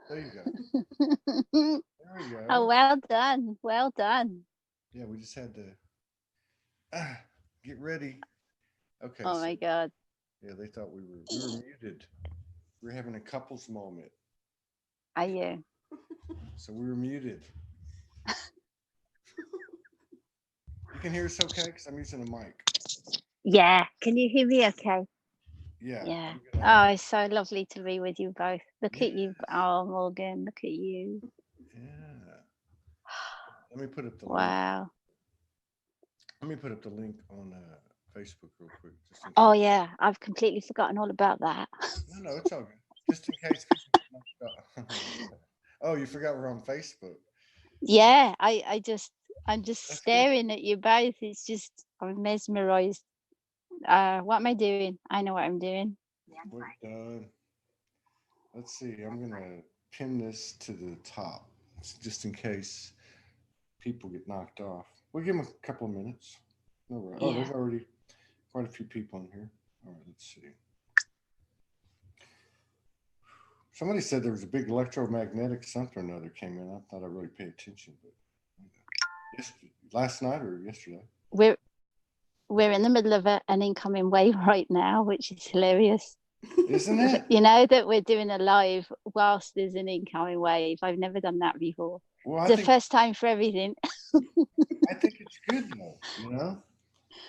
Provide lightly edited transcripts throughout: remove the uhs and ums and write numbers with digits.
There you go. There we Oh, go. well done. Well done. Yeah, we just had to get ready. Okay, Oh so my God. yeah, they thought we were muted. We were having a couples moment, Are you? so we were muted. You can hear us okay because I'm using a mic. Yeah. Can you hear me okay? Yeah, Yeah. I'm Oh, gonna. it's so lovely to be with you both. Look Yeah, at you. Oh, Morgan, look at you. yeah. Let me put up the link. Wow. Let me put up the link on Facebook real quick, just in Oh, case. yeah. I've completely forgotten all about that. No, no, it's all good. Just in case people get knocked out. Oh, you forgot we're on Facebook. Yeah. I'm just That's good. staring at you both. It's just, I'm mesmerized. What am I doing? I know what I'm doing. Click done. Let's see. I'm gonna pin this to the top, just in case people get knocked off. We'll give them a couple of minutes. No, oh, Yeah. there's already quite a few people in here. All right, let's see. Somebody said there was a big electromagnetic something or another came in. I thought I really paid attention, but last night or yesterday, We're we're in the middle of an incoming wave right now, which is hilarious. isn't it? You know that we're doing a live whilst there's an incoming wave. I've never done that before. Well, It's the first time for everything. I think it's good though.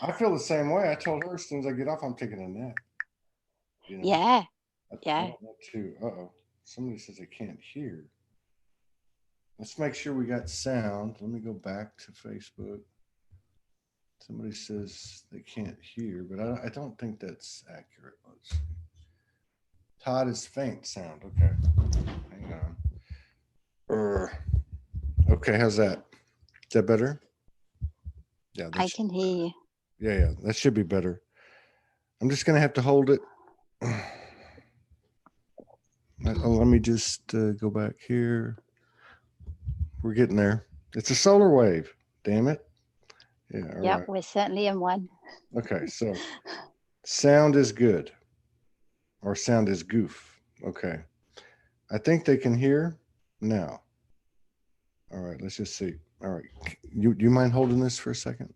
I feel the same way. I told her as soon as I get off, I'm taking a nap. You know, Yeah, I yeah. don't want to. Uh oh, somebody says they can't hear. Let's make sure we got sound. Let me go back to Facebook. Somebody says they can't hear, but I don't think that's accurate. Let's see. Todd is faint sound. Okay, hang on. Okay, how's that? Is that better? Yeah, I can hear you. yeah. That should be better. I'm just gonna have to hold it. Let me just go back here. We're getting there. It's a solar wave. Damn it. Yeah. All Yep, right. we're certainly in one. Okay. So sound is good, or sound is goof. Okay. I think they can hear now. All right. Let's just see. All right. You do you mind holding this for a second?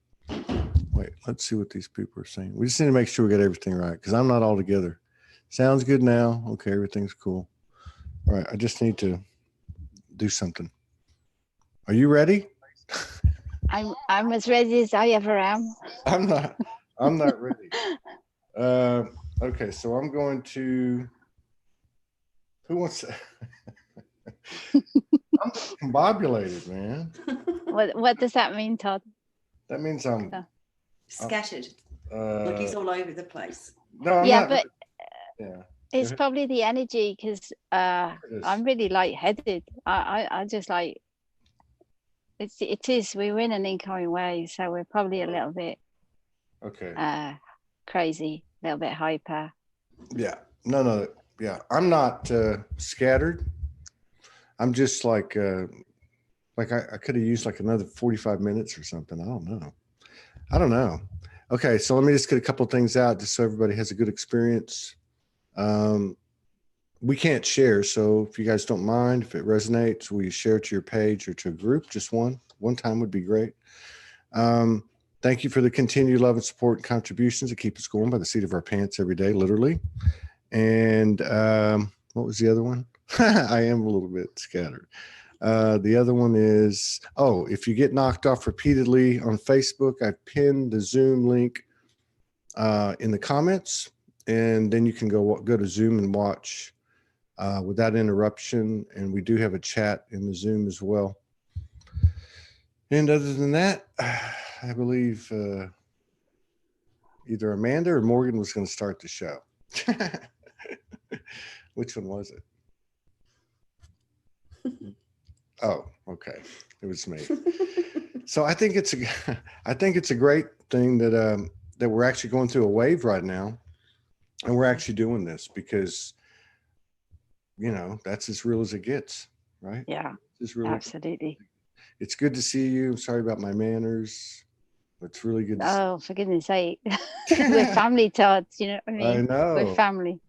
Wait. Let's see what these people are saying. We just need to make sure we get everything right because I'm not all together. Sounds good now. Okay. Everything's cool. All right. I just need to do something. Are you ready? I'm as ready as I ever am. I'm not. I'm not ready. Uh, okay, so I'm going to. Who wants? I'm discombobulated, man. What does that mean, Todd? That means So- I'm Scattered, like uh, he's all over the place. no, I'm Yeah, not. but Yeah, go it's ahead. probably the energy because It is. I'm really lightheaded. I just like it is. We were in an incoming wave, so we're probably a little bit Okay. uh crazy, a little bit hyper. Yeah. No, no. Yeah, I'm not scattered. I'm just like I could have used like another 45 minutes or something. I don't know. I don't know. Okay, so let me just get a couple of things out just so everybody has a good experience. Um, we can't share, so if you guys don't mind, if it resonates, will you share it to your page or to a group? Just one time would be great. Um, thank you for the continued love and support and contributions that keep us going by the seat of our pants every day, literally. And what was the other one? I am a little bit scattered. The other one is, oh, if you get knocked off repeatedly on Facebook, I've pinned the Zoom link in the comments, and then you can go to Zoom and watch without interruption. And we do have a chat in the Zoom as well. And other than that, I believe either Amanda or Morgan was going to start the show. Which one was it? Oh, okay. It was me. So I think it's a great thing that we're actually going through a wave right now, and we're actually doing this because that's as real as it gets, right? Yeah, It's really absolutely. it's good to see you. I'm sorry about my manners. It's really good to see Oh, for goodness sake. you. We're family, Todd. You know what I I mean? We're know. family.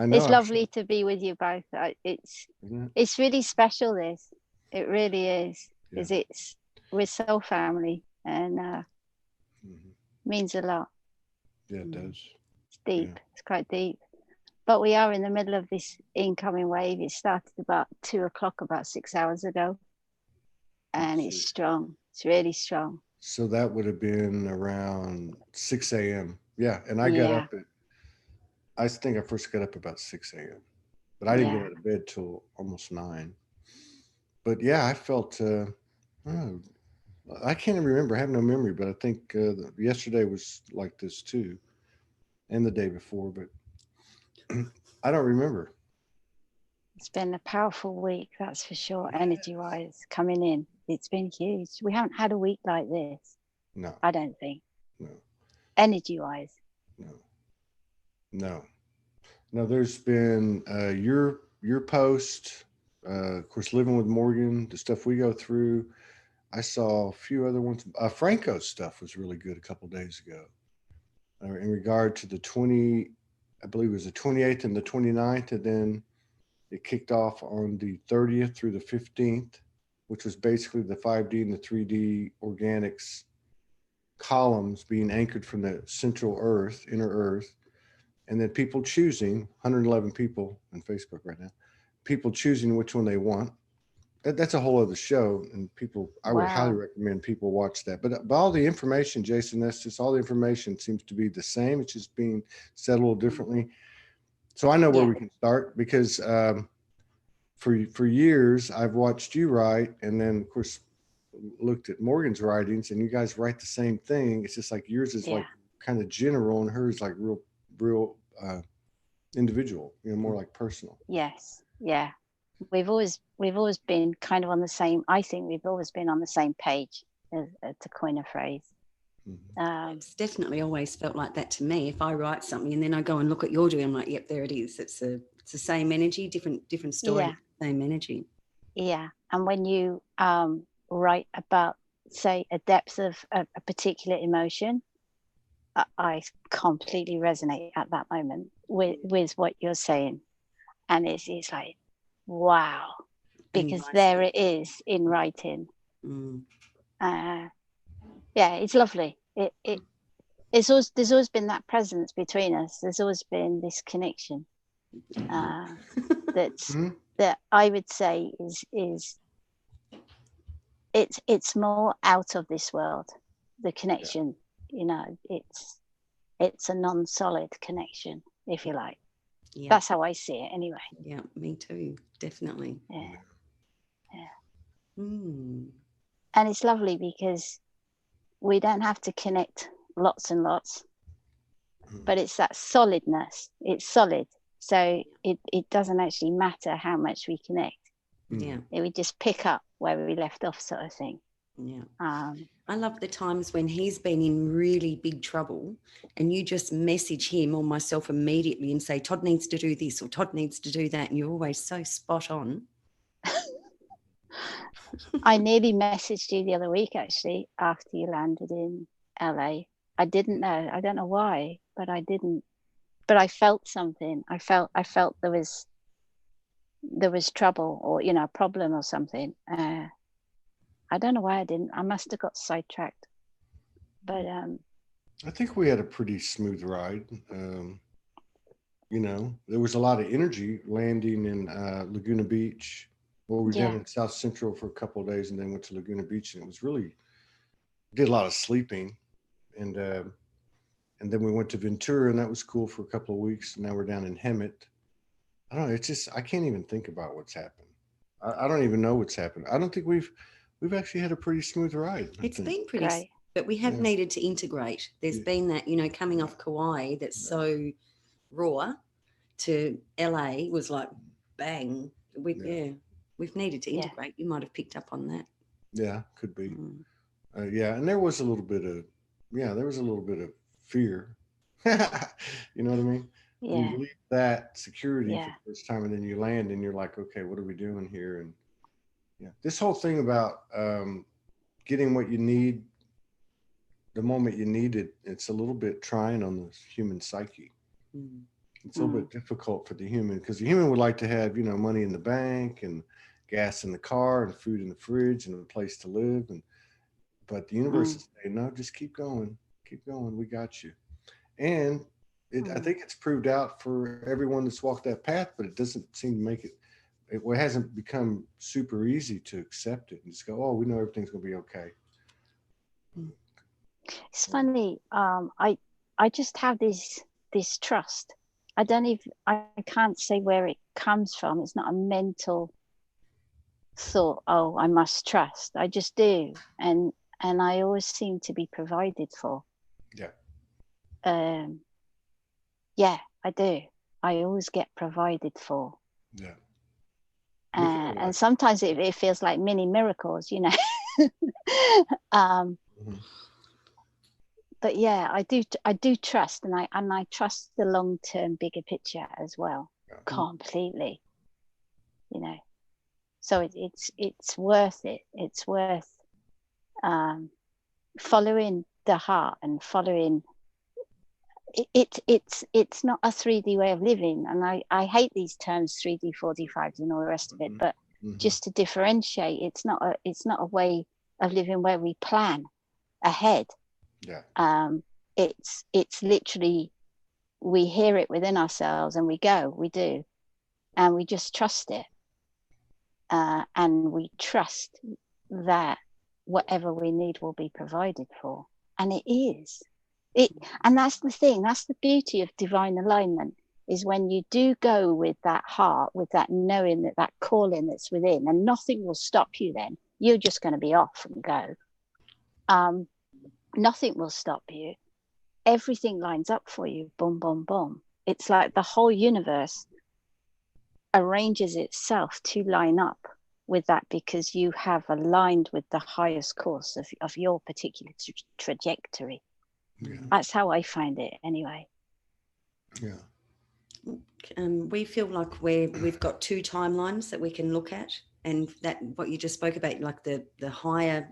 I know. It's lovely to be with you both. It's really special. It really is. Yeah. Because we're soul family, and means a lot. Yeah, it does. It's deep. Yeah. It's quite deep. But we are in the middle of this incoming wave. It started about 2:00, about 6 hours ago, and it's strong. It's really strong. So that would have been around 6 a.m. Yeah, and I got Yeah. up I think I first got up about 6 a.m. But I didn't get out of bed till almost 9. But yeah, I felt, oh, I can't even remember. I have no memory, but I think yesterday was like this too, and the day before, but I don't remember. It's been a powerful week, that's for sure. Energy wise, coming in, it's been huge. We haven't had a week like this. No. I don't think. No. Energy wise. No. There's been your post, of course, living with Morgan, the stuff we go through. I saw a few other ones. Franco's stuff was really good a couple days ago. In regard to the 20, I believe it was the 28th and the 29th, and then it kicked off on the 30th through the 15th, which was basically the 5D and the 3D organics columns being anchored from the central earth, inner earth, and then people choosing, 111 people on Facebook right now, people choosing which one they want. That's a whole other show, and I would highly recommend people watch that. But all the information, Jason, that's just all the information seems to be the same. It's just being said a little differently. So I know where we can start, because for years I've watched you write, and then of course looked at Morgan's writings, and you guys write the same thing. It's just like yours is like kind of general, and hers like real individual, more like personal. Yes. Yeah. We've always been kind of on the same. I think we've always been on the same page, to coin a phrase. It's definitely always felt like that to me. If I write something and then I go and look at your doing, I'm like, yep, there it is. It's the same energy, different story, same energy. Yeah. And when you write about, say, a depth of a particular emotion, I completely resonate at that moment with what you're saying, and it's like, wow, because there it is in writing. It's lovely. There's always been that presence between us. There's always been this connection that I would say is it's more out of this world. The connection, it's a non-solid connection, if you like. That's how I see it anyway. Yeah, me too, definitely. And it's lovely because we don't have to connect lots and lots, but it's that solidness. It's solid, so it doesn't actually matter how much we connect. We just pick up where we left off, sort of thing. I love the times when he's been in really big trouble and you just message him or myself immediately and say, Todd needs to do this or Todd needs to do that, and you're always so spot on. I nearly messaged you the other week, actually, after you landed in LA. I didn't know. I don't know why, but I didn't. But I felt something. I felt there was trouble, or a problem or something. I don't know why I didn't. I must have got sidetracked. But I think we had a pretty smooth ride. There was a lot of energy landing in Laguna Beach. Well, we were down in South Central for a couple of days, and then went to Laguna Beach, and it was really, did a lot of sleeping, and then we went to Ventura, and that was cool for a couple of weeks. And now we're down in Hemet. I don't know. It's just, I can't even think about what's happened. I don't even know what's happened. I don't think we've actually had a pretty smooth ride. It's been pretty great. But we have needed to integrate. There's been that, coming off Kauai, that's so raw, to LA was like bang. We've needed to integrate. You might have picked up on that. Yeah, could be. And there was a little bit of fear. You know what I mean? Yeah. You leave that security for the first time, and then you land, and you're like, okay, what are we doing here? And this whole thing about getting what you need the moment you need it, it's a little bit trying on the human psyche. It's a little bit difficult for the human, because the human would like to have, money in the bank and gas in the car and food in the fridge and a place to live. But the universe is saying, no, just keep going, we got you. And I think it's proved out for everyone that's walked that path, but it doesn't seem to make it hasn't become super easy to accept it and just go, oh, we know everything's going to be okay. It's funny. I just have this trust. I can't say where it comes from. It's not a mental thought, oh, I must trust. I just do. And I always seem to be provided for. Yeah. Yeah, I do. I always get provided for. Yeah. And sometimes it feels like mini miracles, But yeah, I do trust, and I trust the long-term bigger picture as well, completely. So it's worth it. It's worth following the heart and following. It's not a 3D way of living, and I hate these terms 3D, 4D, 5D, and all the rest of it. But just to differentiate, it's not a way of living where we plan ahead. Yeah. It's literally, we hear it within ourselves and we do, and we just trust it, and we trust that whatever we need will be provided for, and it is. And that's the thing, that's the beauty of divine alignment, is when you do go with that heart, with that knowing, that calling that's within, and nothing will stop you. Then you're just going to be off and go. Nothing will stop you. Everything lines up for you. Boom, boom, boom. It's like the whole universe arranges itself to line up with that, because you have aligned with the highest course of your particular trajectory. Yeah. That's how I find it anyway. Yeah. We feel like we've got two timelines that we can look at, and that what you just spoke about, like the higher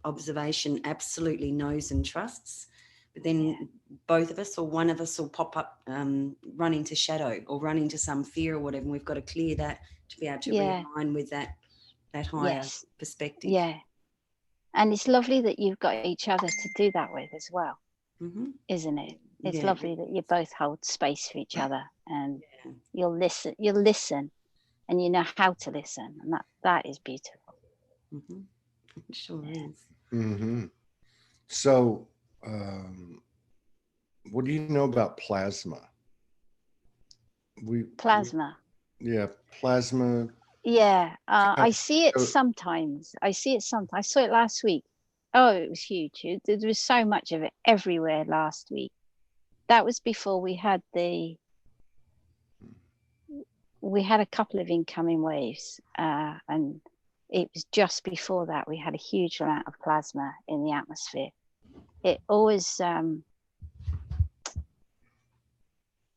observation absolutely knows and trusts, but then both of us or one of us will pop up, run into shadow or run into some fear or whatever, and we've got to clear that to be able to realign with that higher perspective. Yeah. And it's lovely that you've got each other to do that with as well. Isn't it? It's lovely that you both hold space for each other, and you'll listen and you know how to listen, and that is beautiful. It sure is. So what do you know about plasma? Plasma. Yeah, I see it sometimes. I saw it last week. Oh, it was huge. There was so much of it everywhere last week. That was before we had a couple of incoming waves, and it was just before that we had a huge amount of plasma in the atmosphere. It always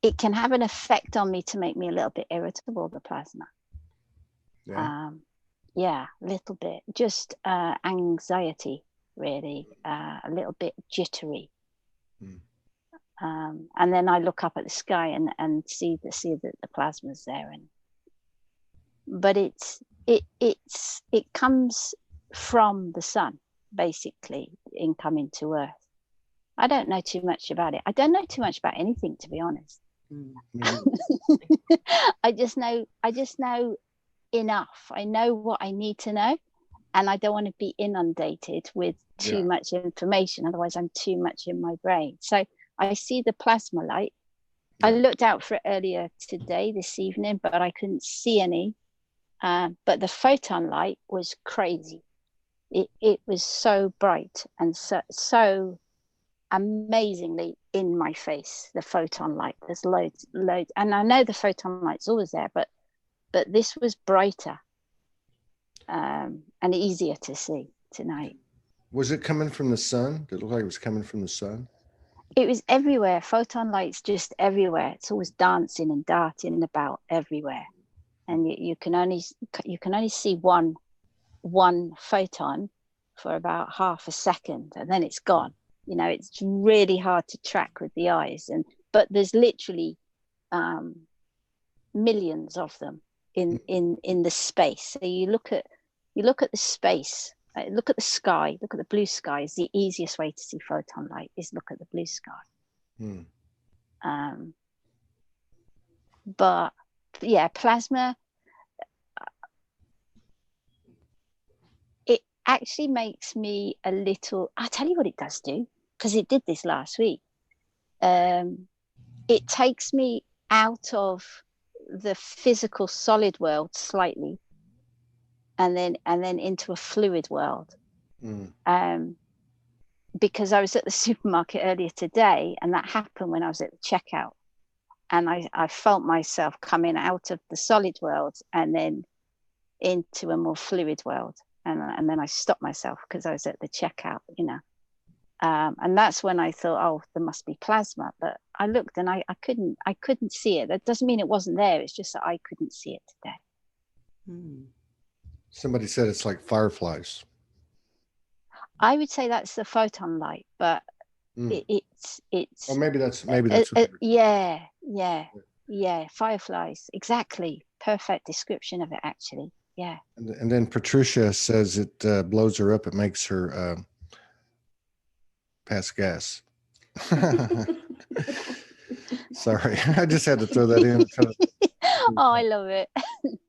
it can have an effect on me to make me a little bit irritable, the plasma. A little bit, just anxiety, really, a little bit jittery. And then I look up at the sky and see that the plasma's there, but it comes from the sun, basically, in coming to Earth. I don't know too much about it. I don't know too much about anything, to be honest. I just know enough. I know what I need to know, and I don't want to be inundated with too much information, otherwise I'm too much in my brain. So I see the plasma light. I looked out for it earlier this evening, but I couldn't see any. But the photon light was crazy. It was so bright and so amazingly in my face, the photon light. There's loads, and I know the photon light's always there, but this was brighter and easier to see tonight. Was it coming from the sun? Did it look like it was coming from the sun? It was everywhere. Photon light's just everywhere. It's always dancing and darting about everywhere, and you can only see one photon for about half a second, and then it's gone. It's really hard to track with the eyes, but there's literally millions of them in the space. So you look at the space, look at the sky, look at the blue sky. Is the easiest way to see photon light is look at the blue sky. But yeah, plasma, it actually makes me a little, I'll tell you what it does do, because it did this last week. It takes me out of the physical solid world slightly, and then into a fluid world. Because I was at the supermarket earlier today, and that happened when I was at the checkout, and I felt myself coming out of the solid world and then into a more fluid world, and then I stopped myself because I was at the checkout, and that's when I thought, oh, there must be plasma. But I looked and I couldn't see it. That doesn't mean it wasn't there. It's just that I couldn't see it today. Somebody said it's like fireflies. I would say that's the photon light, but it's. Or maybe that's yeah. Fireflies, exactly. Perfect description of it, actually. Yeah. And then Patricia says it blows her up. It makes her pass gas. Sorry, I just had to throw that in. Oh, I love it.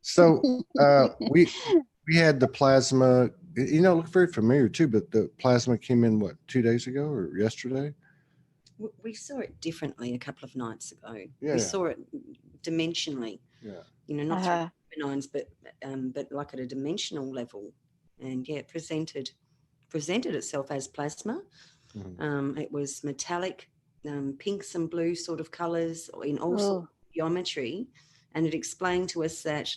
So we had the plasma. It looked very familiar too, but the plasma came in, what, 2 days ago or yesterday? We saw it differently a couple of nights ago. Yeah, we saw it dimensionally. Yeah. Not through nines, but like at a dimensional level. And yeah, it presented itself as plasma. It was metallic, pinks and blue sort of colours in all sorts of geometry, and it explained to us that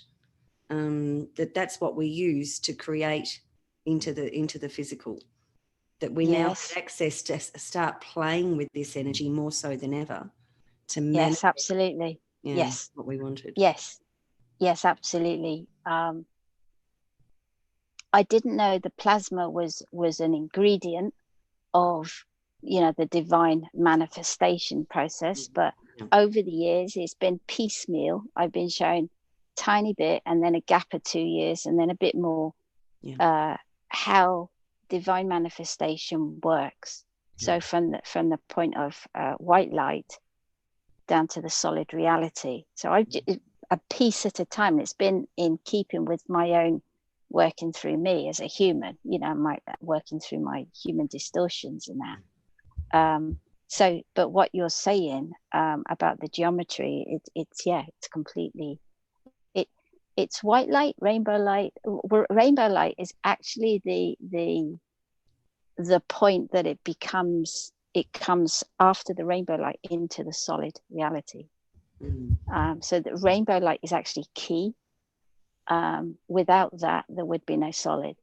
that's what we use to create into the physical, that we now have access to start playing with this energy more so than ever to manifest. Yes, absolutely. Yes, what we wanted. Yes, absolutely. I didn't know the plasma was an ingredient of the divine manifestation process, but over the years it's been piecemeal. I've been shown tiny bit, and then a gap of 2 years, and then a bit more how divine manifestation works. So from the point of white light down to the solid reality. So I a piece at a time. It's been in keeping with my own working through me as a human, my working through my human distortions and that. So, but what you're saying about the geometry, it's completely. It's white light, rainbow light. Rainbow light is actually the point that it comes after the rainbow light into the solid reality. So the rainbow light is actually key. Without that, there would be no solid.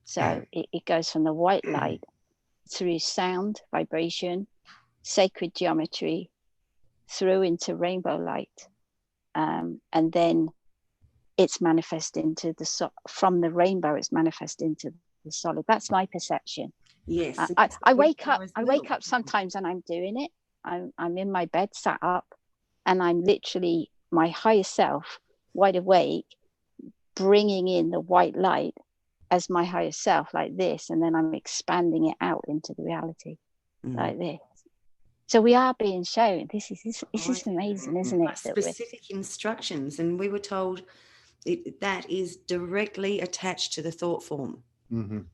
So it goes from the white light through sound, vibration, sacred geometry, through into rainbow light, and then it's manifest into from the rainbow. It's manifest into the solid. That's my perception. Yes, I wake up. I wake up sometimes, and I'm doing it. I'm in my bed, sat up, and I'm literally my higher self, wide awake, bringing in the white light as my higher self, like this, and then I'm expanding it out into the reality, like this. So we are being shown. This is amazing, isn't it? Specific instructions, and we were told that is directly attached to the thought form.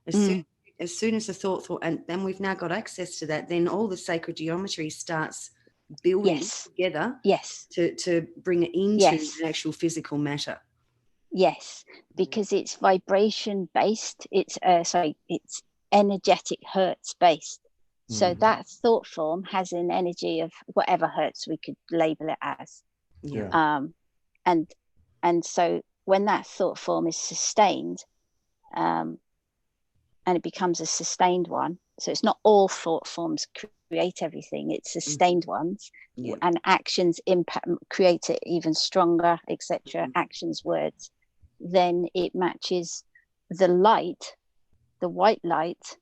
As soon as the thought form, and then we've now got access to that, then all the sacred geometry starts building together. To bring it into an actual physical matter. Yes, because it's vibration based. It's energetic hertz based. So that thought form has an energy of whatever hertz we could label it as. And so when that thought form is sustained, and it becomes a sustained one, so it's not all thought forms create everything, it's sustained ones, and actions impact, create it even stronger, etc. Actions, words, then it matches the light, the white light,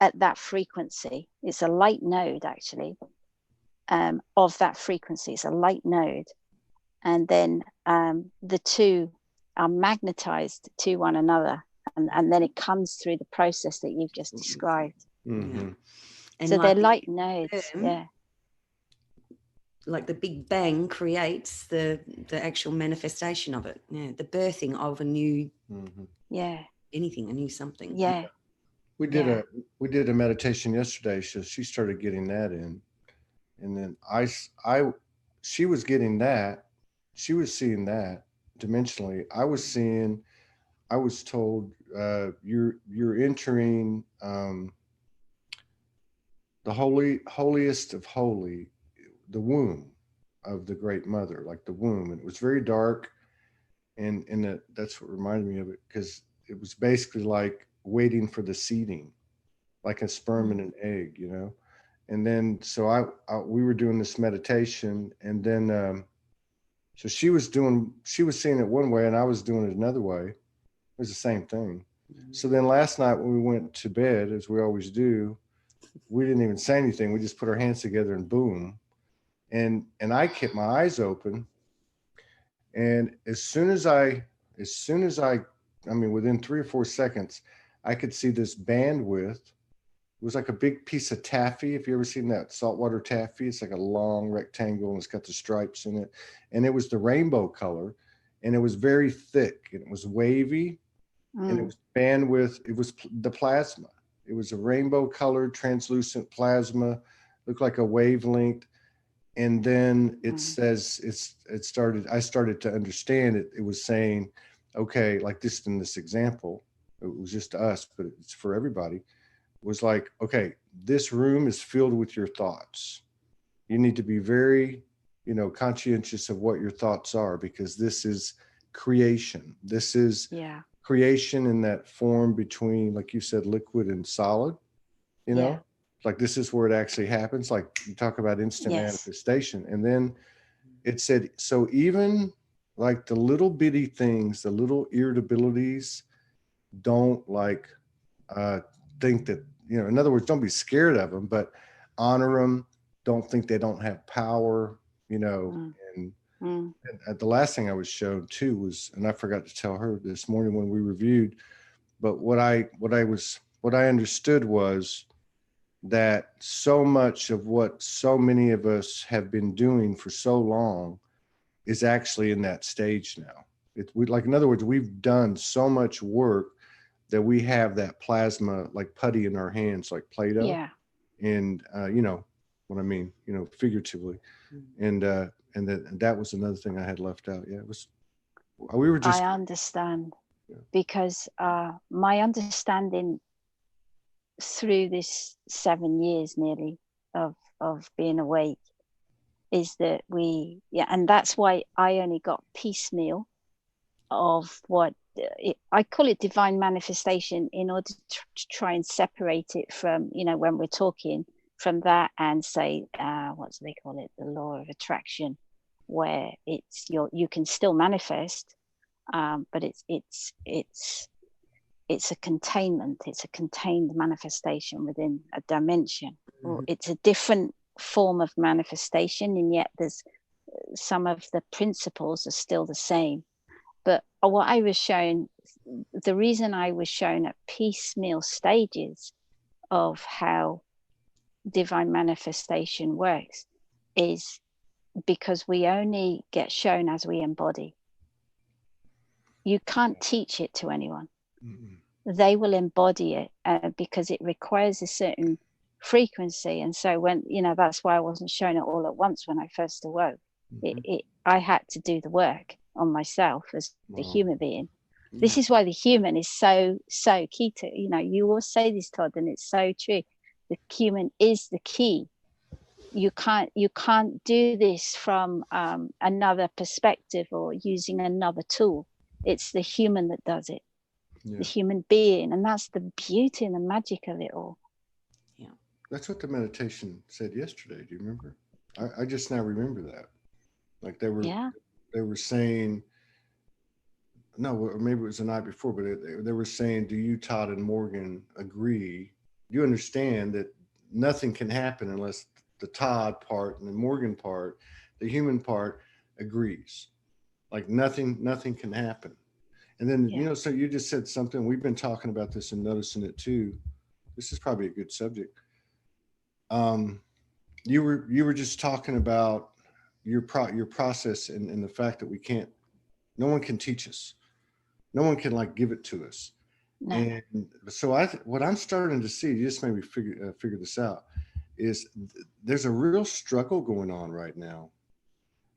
at that frequency. It's a light node, actually, of that frequency. It's a light node. And then the two are magnetized to one another. And then it comes through the process that you've just described. Mm-hmm. And so like they're light nodes. Yeah. Like the Big Bang creates the actual manifestation of it. Yeah. The birthing of a new anything, a new something. Yeah. We did a meditation yesterday, so she started getting that in. And then she was getting that. She was seeing that dimensionally. I was told you're entering the holiest of holy, the womb of the Great Mother, like the womb. And it was very dark, and that's what reminded me of it, because it was basically like waiting for the seeding, like a sperm and an egg, you know. And then so we were doing this meditation, and then so she was seeing it one way, and I was doing it another way. It was the same thing. So then last night when we went to bed, as we always do, we didn't even say anything. We just put our hands together and boom. And I kept my eyes open. And as soon as I mean, within 3 or 4 seconds, I could see this bandwidth. It was like a big piece of taffy. If you ever seen that saltwater taffy, it's like a long rectangle and it's got the stripes in it. And it was the rainbow color, and it was very thick, and it was wavy, and it was bandwidth. It was the plasma. It was a rainbow colored translucent plasma, looked like a wavelength. And then it says I started to understand it. It was saying, okay, like this in this example, it was just us, but it's for everybody. Was like, okay, this room is filled with your thoughts. You need to be very, conscientious of what your thoughts are, because this is creation. This is creation in that form between, like you said, liquid and solid, like this is where it actually happens. Like you talk about instant manifestation. And then it said, so even like the little bitty things, the little irritabilities, don't like think that, in other words, don't be scared of them, but honor them. Don't think they don't have power, and the last thing I was shown too was, and I forgot to tell her this morning when we reviewed, but what I understood was that so much of what so many of us have been doing for so long is actually in that stage now. In other words, we've done so much work that we have that plasma like putty in our hands, like Play-Doh. Yeah. And you know what I mean, figuratively. And that was another thing I had left out. Yeah, it was. We were just. I understand, because my understanding through this 7 years nearly of being awake is that and that's why I only got piecemeal of what I call it divine manifestation, in order to try and separate it from, when we're talking from that and say, what do they call it? The law of attraction, where it's you can still manifest, but it's a containment. It's a contained manifestation within a dimension. Or it's a different form of manifestation, and yet there's some of the principles are still the same. But what I was shown, the reason I was shown at piecemeal stages of how divine manifestation works is because we only get shown as we embody. You can't teach it to anyone. They will embody it because it requires a certain frequency. And so when, that's why I wasn't shown it all at once when I first awoke. I had to do the work on myself as the human being. This is why the human is so key to, you always say this, Todd, and it's so true. The human is the key. You can't do this from another perspective or using another tool. It's the human that does it. The human being, and that's the beauty and the magic of it all. That's what the meditation said yesterday. Do you remember? I just now remember that. Like they were saying, no, or maybe it was the night before, but they were saying, do you, Todd and Morgan, agree? Do you understand that nothing can happen unless Todd part and the Morgan part, the human part agrees. Like nothing can happen. And then, Yeah. so you just said something, we've been talking about this and noticing it too. This is probably a good subject. Um, you were just talking about your process and the fact that no one can teach us. No one can like give it to us. No. And so what I'm starting to see, you just made me figure this out, is there's a real struggle going on right now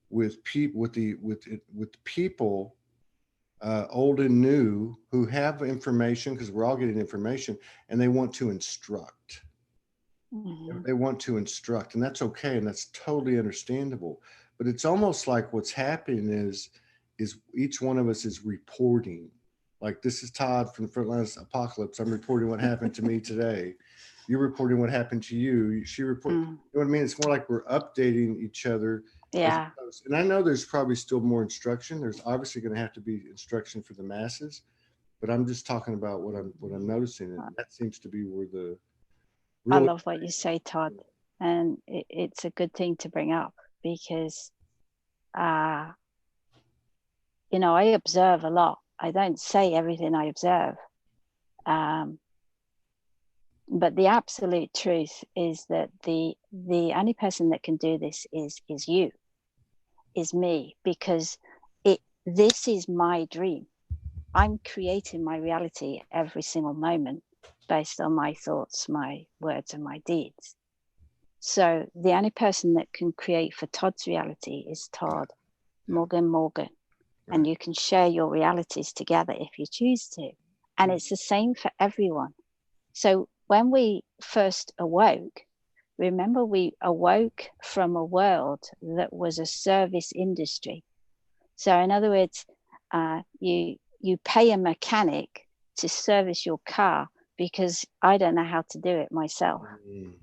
with people, old and new, who have information, because we're all getting information, and they want to instruct. Mhm. They want to instruct, and that's okay, and that's totally understandable. But it's almost like what's happening is each one of us is reporting. Like, this is Todd from the Frontlines Apocalypse. I'm reporting what happened to me today. You're reporting what happened to you. She report. You know what I mean? It's more like we're updating each other. Yeah. And I know there's probably still more instruction. There's obviously going to have to be instruction for the masses, but I'm just talking about what I'm noticing, and that seems to be where the I really. love what you say, Todd, and it's a good thing to bring up because, I observe a lot. I don't say everything I observe, but the absolute truth is that the only person that can do this is me, because this is my dream. I'm creating my reality every single moment based on my thoughts, my words, and my deeds. So the only person that can create for Todd's reality is Todd, Morgan. Right. And you can share your realities together if you choose to. And it's the same for everyone. So when we first awoke, remember, we awoke from a world that was a service industry. So in other words, you pay a mechanic to service your car because I don't know how to do it myself.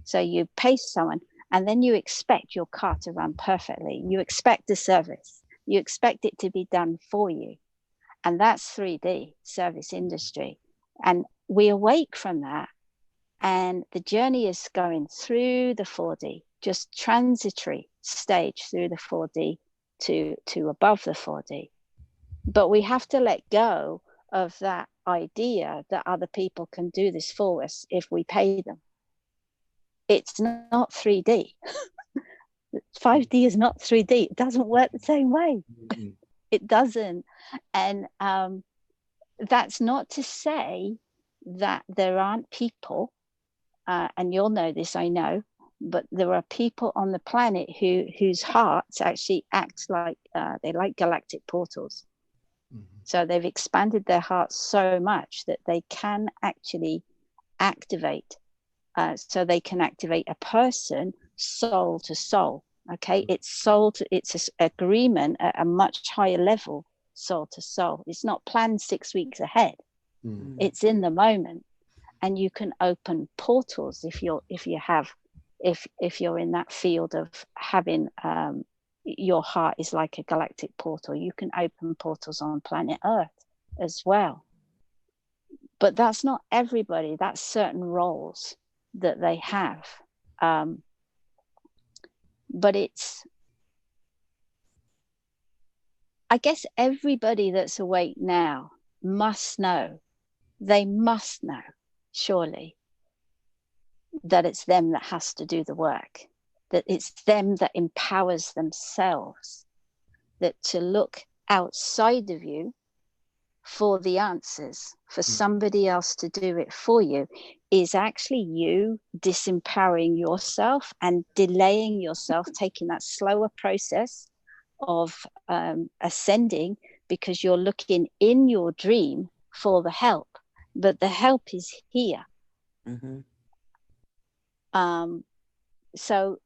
So you pay someone, and then you expect your car to run perfectly. You expect a service. You expect it to be done for you. And that's 3D, service industry. And we awake from that. And the journey is going through the 4D, just transitory stage through the 4D to above the 4D. But we have to let go of that idea that other people can do this for us if we pay them. It's not 3D. 5D is not 3D. It doesn't work the same way. It doesn't. And that's not to say that there aren't people, and you'll know this, I know, but there are people on the planet whose hearts actually act like they like galactic portals. So they've expanded their hearts so much that they can actually activate. So they can activate a person soul to soul. Okay, it's soul to, it's an agreement at a much higher level, soul to soul. It's not planned 6 weeks ahead. It's in the moment, and you can open portals if you're in that field of having your heart is like a galactic portal. You can open portals on planet Earth as well. But that's not everybody. That's certain roles that they have. But I guess everybody that's awake now must know, surely, that it's them that has to do the work, that it's them that empowers themselves, that to look outside of you for the answers, for somebody else to do it for you, is actually you disempowering yourself and delaying yourself, taking that slower process of ascending, because you're looking in your dream for the help, but the help is here. So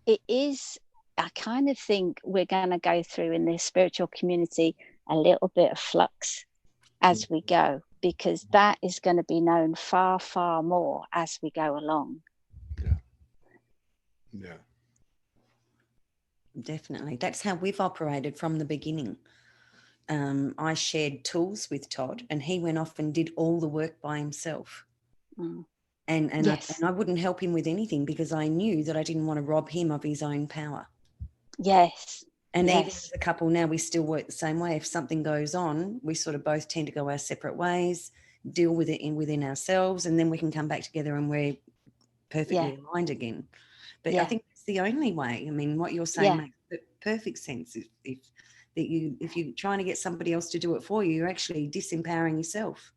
it is, I kind of think we're going to go through in this spiritual community a little bit of flux as we go, because that is going to be known far, far more as we go along. Yeah. Definitely. That's how we've operated from the beginning. I shared tools with Todd, and he went off and did all the work by himself. And Yes. I wouldn't help him with anything because I knew that I didn't want to rob him of his own power. Yes. And even Yes. as a couple now, we still work the same way. If something goes on, we sort of both tend to go our separate ways, deal with it within ourselves, and then we can come back together and we're perfectly aligned again. But I think it's the only way. I mean, what you're saying makes perfect sense. If you're trying to get somebody else to do it for you, you're actually disempowering yourself.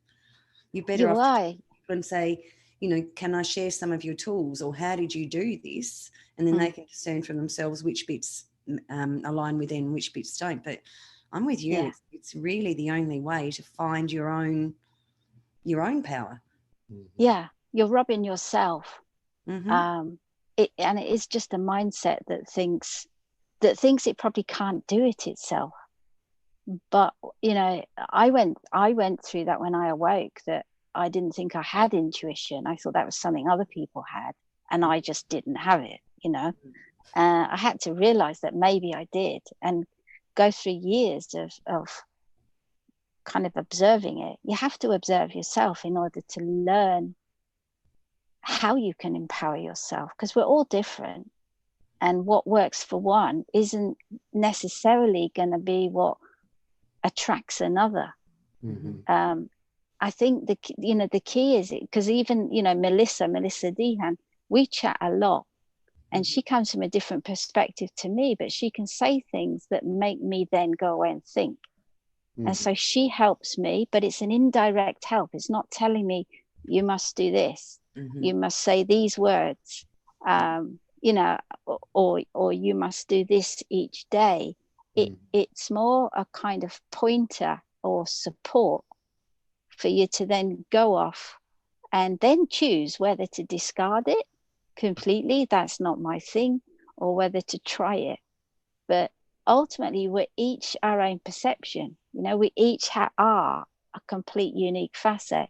You're better off to and say, you know, can I share some of your tools, or how did you do this? And then they can discern from themselves which bits align with and which bits don't. But I'm with you. It's really the only way to find your own power. Yeah, you're robbing yourself. Mm-hmm. And it is just a mindset that thinks it probably can't do it itself. But you know, I went through that when I awoke, that I didn't think I had intuition. I thought that was something other people had, and I just didn't have it, you know. I had to realize that maybe I did, and go through years of kind of observing it. You have to observe yourself in order to learn how you can empower yourself, because we're all different, and what works for one isn't necessarily going to be what attracts another. I think the key is, because even, you know, Melissa Dehan, we chat a lot, and she comes from a different perspective to me, but she can say things that make me then go away and think. And so she helps me, but it's an indirect help. It's not telling me you must do this, you must say these words, you know, or you must do this each day. It's more a kind of pointer or support for you to then go off and then choose whether to discard it completely, that's not my thing, or whether to try it. But ultimately, we're each our own perception. You know, we each are a complete unique facet.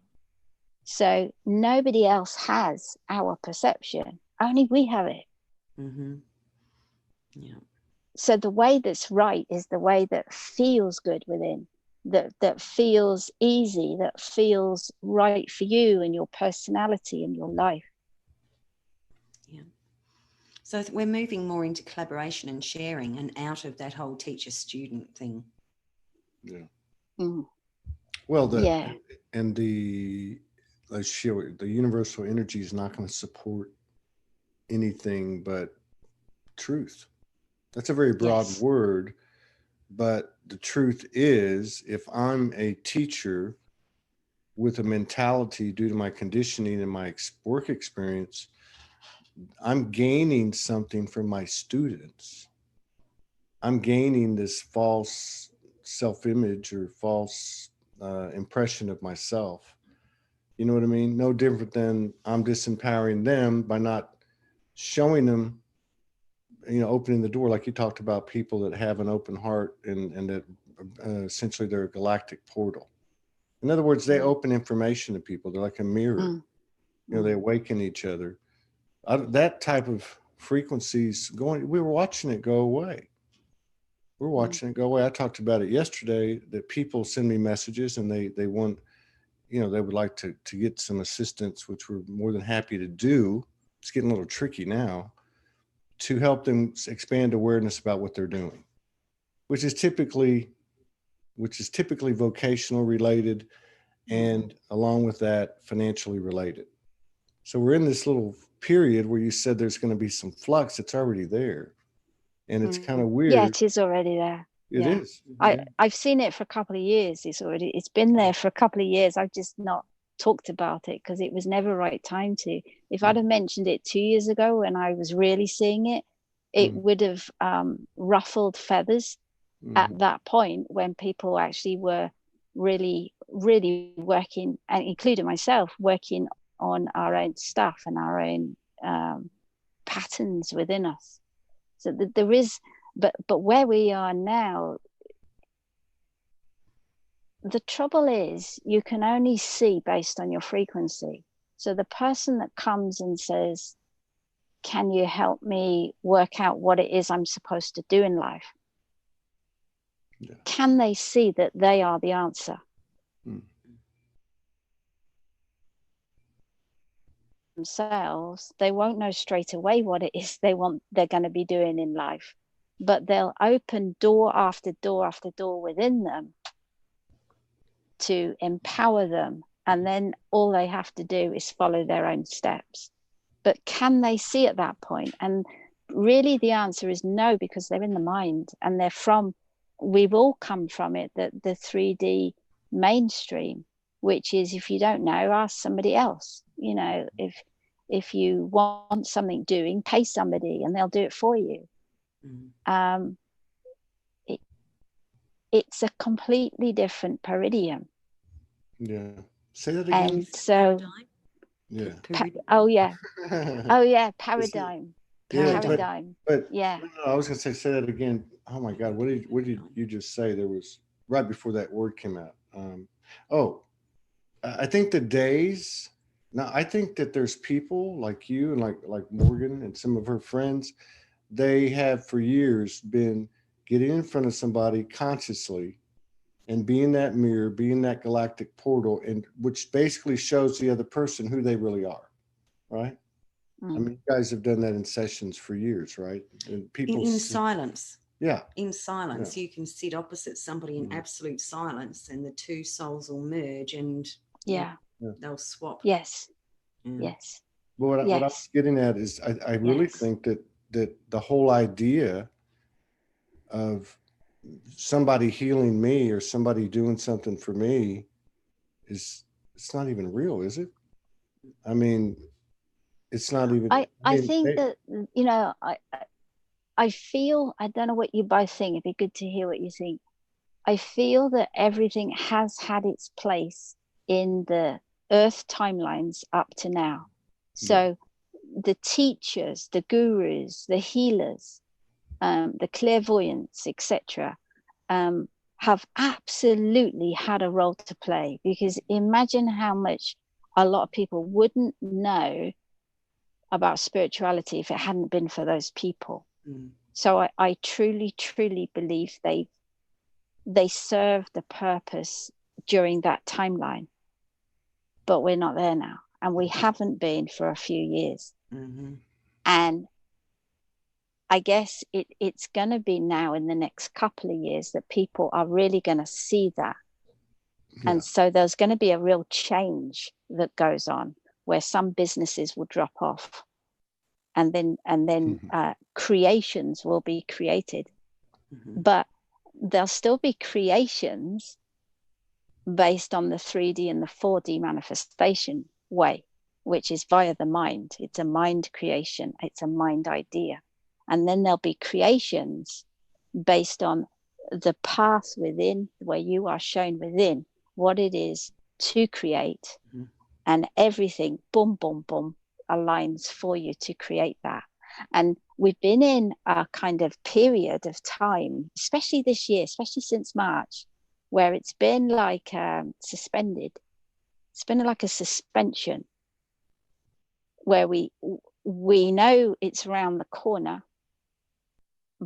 So nobody else has our perception, only we have it. Yeah. So the way that's right is the way that feels good within, that feels easy, that feels right for you and your personality and your life. Yeah. So we're moving more into collaboration and sharing, and out of that whole teacher-student thing. Yeah. Well, the universal energy is not going to support anything but truth. That's a very broad word, but the truth is, if I'm a teacher with a mentality due to my conditioning and my work experience, I'm gaining something from my students. I'm gaining this false self-image or false impression of myself. You know what I mean? No different than I'm disempowering them by not showing them, you know, opening the door, like you talked about, people that have an open heart and that essentially they're a galactic portal. In other words, they open information to people. They're like a mirror. You know, they awaken each other. That type of frequencies going, we were watching it go away. We're watching it go away. I talked about it yesterday, that people send me messages and they want, you know, they would like to get some assistance, which we're more than happy to do. It's getting a little tricky now, to help them expand awareness about what they're doing, which is typically vocational related, and along with that, financially related. So we're in this little period where you said there's going to be some flux. It's already there. And it's kind of weird. Yeah, it is already there. It is. I've seen it for a couple of years. It's been there for a couple of years. I've just not talked about it because it was never right time to. If I'd have mentioned it 2 years ago when I was really seeing it, it would have ruffled feathers at that point, when people actually were really, really working, and including myself, working on our own stuff and our own patterns within us. So there is, but where we are now, the trouble is you can only see based on your frequency. So the person that comes and says, can you help me work out what it is I'm supposed to do in life? Yeah. Can they see that they are the answer? themselves, they won't know straight away what it is they're going to be doing in life, but they'll open door after door after door within them to empower them, and then all they have to do is follow their own steps. But can they see at that point? And really the answer is no, because they're in the mind, and we've all come from it, that the 3D mainstream, which is, if you don't know, ask somebody else. You know, if you want something doing, pay somebody and they'll do it for you. It's a completely different paradigm. Yeah. Say that again. And so yeah. Oh yeah, paradigm. Yeah, Paradigm. but yeah. No, I was gonna say that again. Oh my God, what did you just say? There was right before that word came out. I think the days. Now I think that there's people like you and like Morgan and some of her friends. They have for years been getting in front of somebody consciously and being that mirror, being that galactic portal, and which basically shows the other person who they really are, right? I mean, you guys have done that in sessions for years, right? And people in silence. Yeah. In silence, you can sit opposite somebody in absolute silence, and the two souls will merge, and they'll swap. Yes. Yes. But what I was getting at is, I really think that the whole idea of somebody healing me or somebody doing something for me it's not even real, is it? I mean, it's not even. I think that, you know, I feel, I don't know what you both think, it'd be good to hear what you think. I feel that everything has had its place in the earth timelines up to now. So the teachers, the gurus, the healers, the clairvoyants, etc., have absolutely had a role to play, because imagine how much a lot of people wouldn't know about spirituality if it hadn't been for those people. So I truly believe they served a purpose during that timeline, but we're not there now, and we haven't been for a few years. And I guess it's going to be now in the next couple of years that people are really going to see that. And so there's going to be a real change that goes on, where some businesses will drop off, and then creations will be created. But there'll still be creations based on the 3D and the 4D manifestation way, which is via the mind. It's a mind creation. It's a mind idea. And then there'll be creations based on the path within, where you are shown within what it is to create, and everything, boom, boom, boom, aligns for you to create that. And we've been in a kind of period of time, especially this year, especially since March, where it's been like suspended. It's been like a suspension, where we know it's around the corner,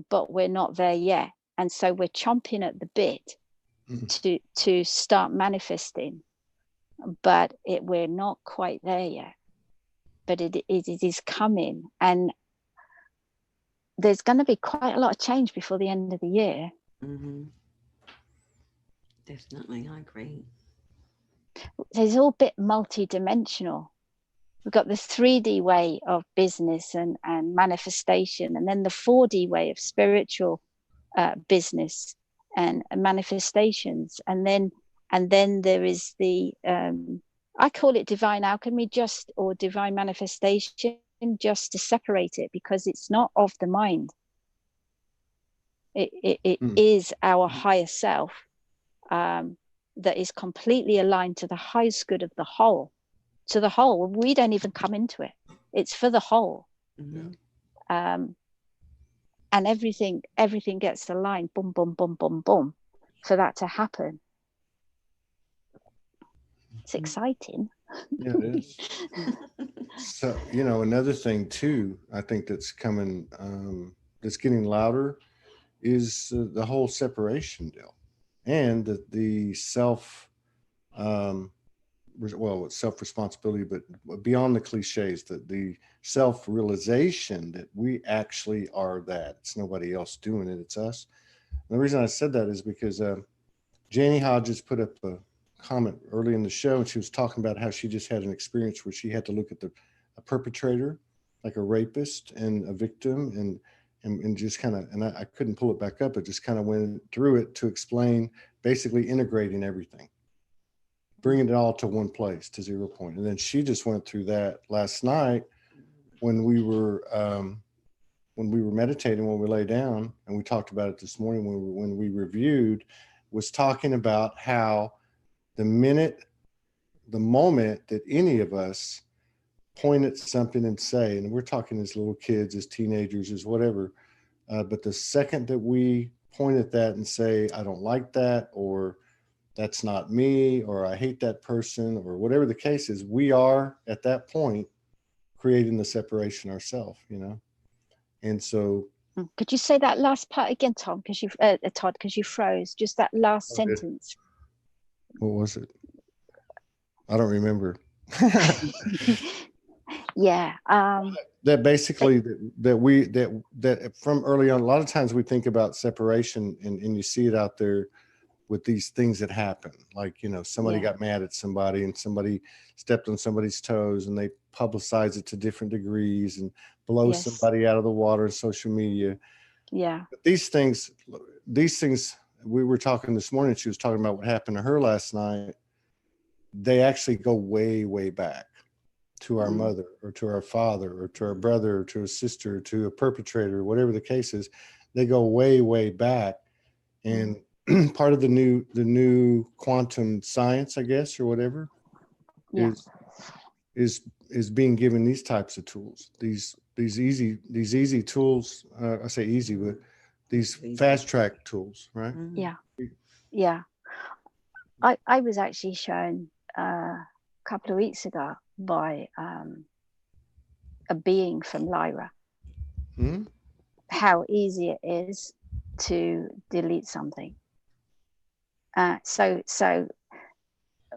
but we're not there yet. And so we're chomping at the bit to start manifesting, but we're not quite there yet. But it is coming, and there's going to be quite a lot of change before the end of the year. Definitely, I agree. It's all a bit multi-dimensional. We've got the 3D way of business and manifestation, and then the 4D way of spiritual business and manifestations, and then there is the I call it divine alchemy, or divine manifestation, just to separate it, because it's not of the mind. It is our higher self that is completely aligned to the highest good of the whole. To the whole, we don't even come into it. It's for the whole. And everything gets aligned, boom, boom, boom, boom, boom, for that to happen. It's exciting. Yeah, it is. So, you know, another thing too, I think that's coming, that's getting louder, is the whole separation deal, and the self well, self-responsibility, but beyond the cliches, the self-realization that we actually are that. It's nobody else doing it, it's us. And the reason I said that is because Janie Hodges put up a comment early in the show, and she was talking about how she just had an experience where she had to look at a perpetrator, like a rapist and a victim, and just kind of, and I couldn't pull it back up. It just kind of went through it to explain basically integrating everything, bringing it all to one place, to 0 point. And then she just went through that last night when we were meditating, when we lay down, and we talked about it this morning when we reviewed, was talking about how the moment that any of us point at something and say, and we're talking as little kids, as teenagers, as whatever, but the second that we point at that and say, I don't like that, or that's not me, or I hate that person, or whatever the case is, we are at that point creating the separation ourselves, And so, could you say that last part again, Tom? Because Todd, because you froze. Just that last sentence. What was it? I don't remember. Yeah. That basically that from early on, a lot of times we think about separation, and you see it out there with these things that happen, like, somebody got mad at somebody, and somebody stepped on somebody's toes, and they publicize it to different degrees and blow somebody out of the water in social media. Yeah. But these things, we were talking this morning, she was talking about what happened to her last night. They actually go way, way back to our mother, or to our father, or to our brother, or to a sister, or to a perpetrator, whatever the case is. They go way, way back. And part of the new quantum science, I guess, or whatever, is being given these types of tools, these easy tools. I say easy, but these fast track tools, right? Yeah. I was actually shown a couple of weeks ago by a being from Lyra how easy it is to delete something. So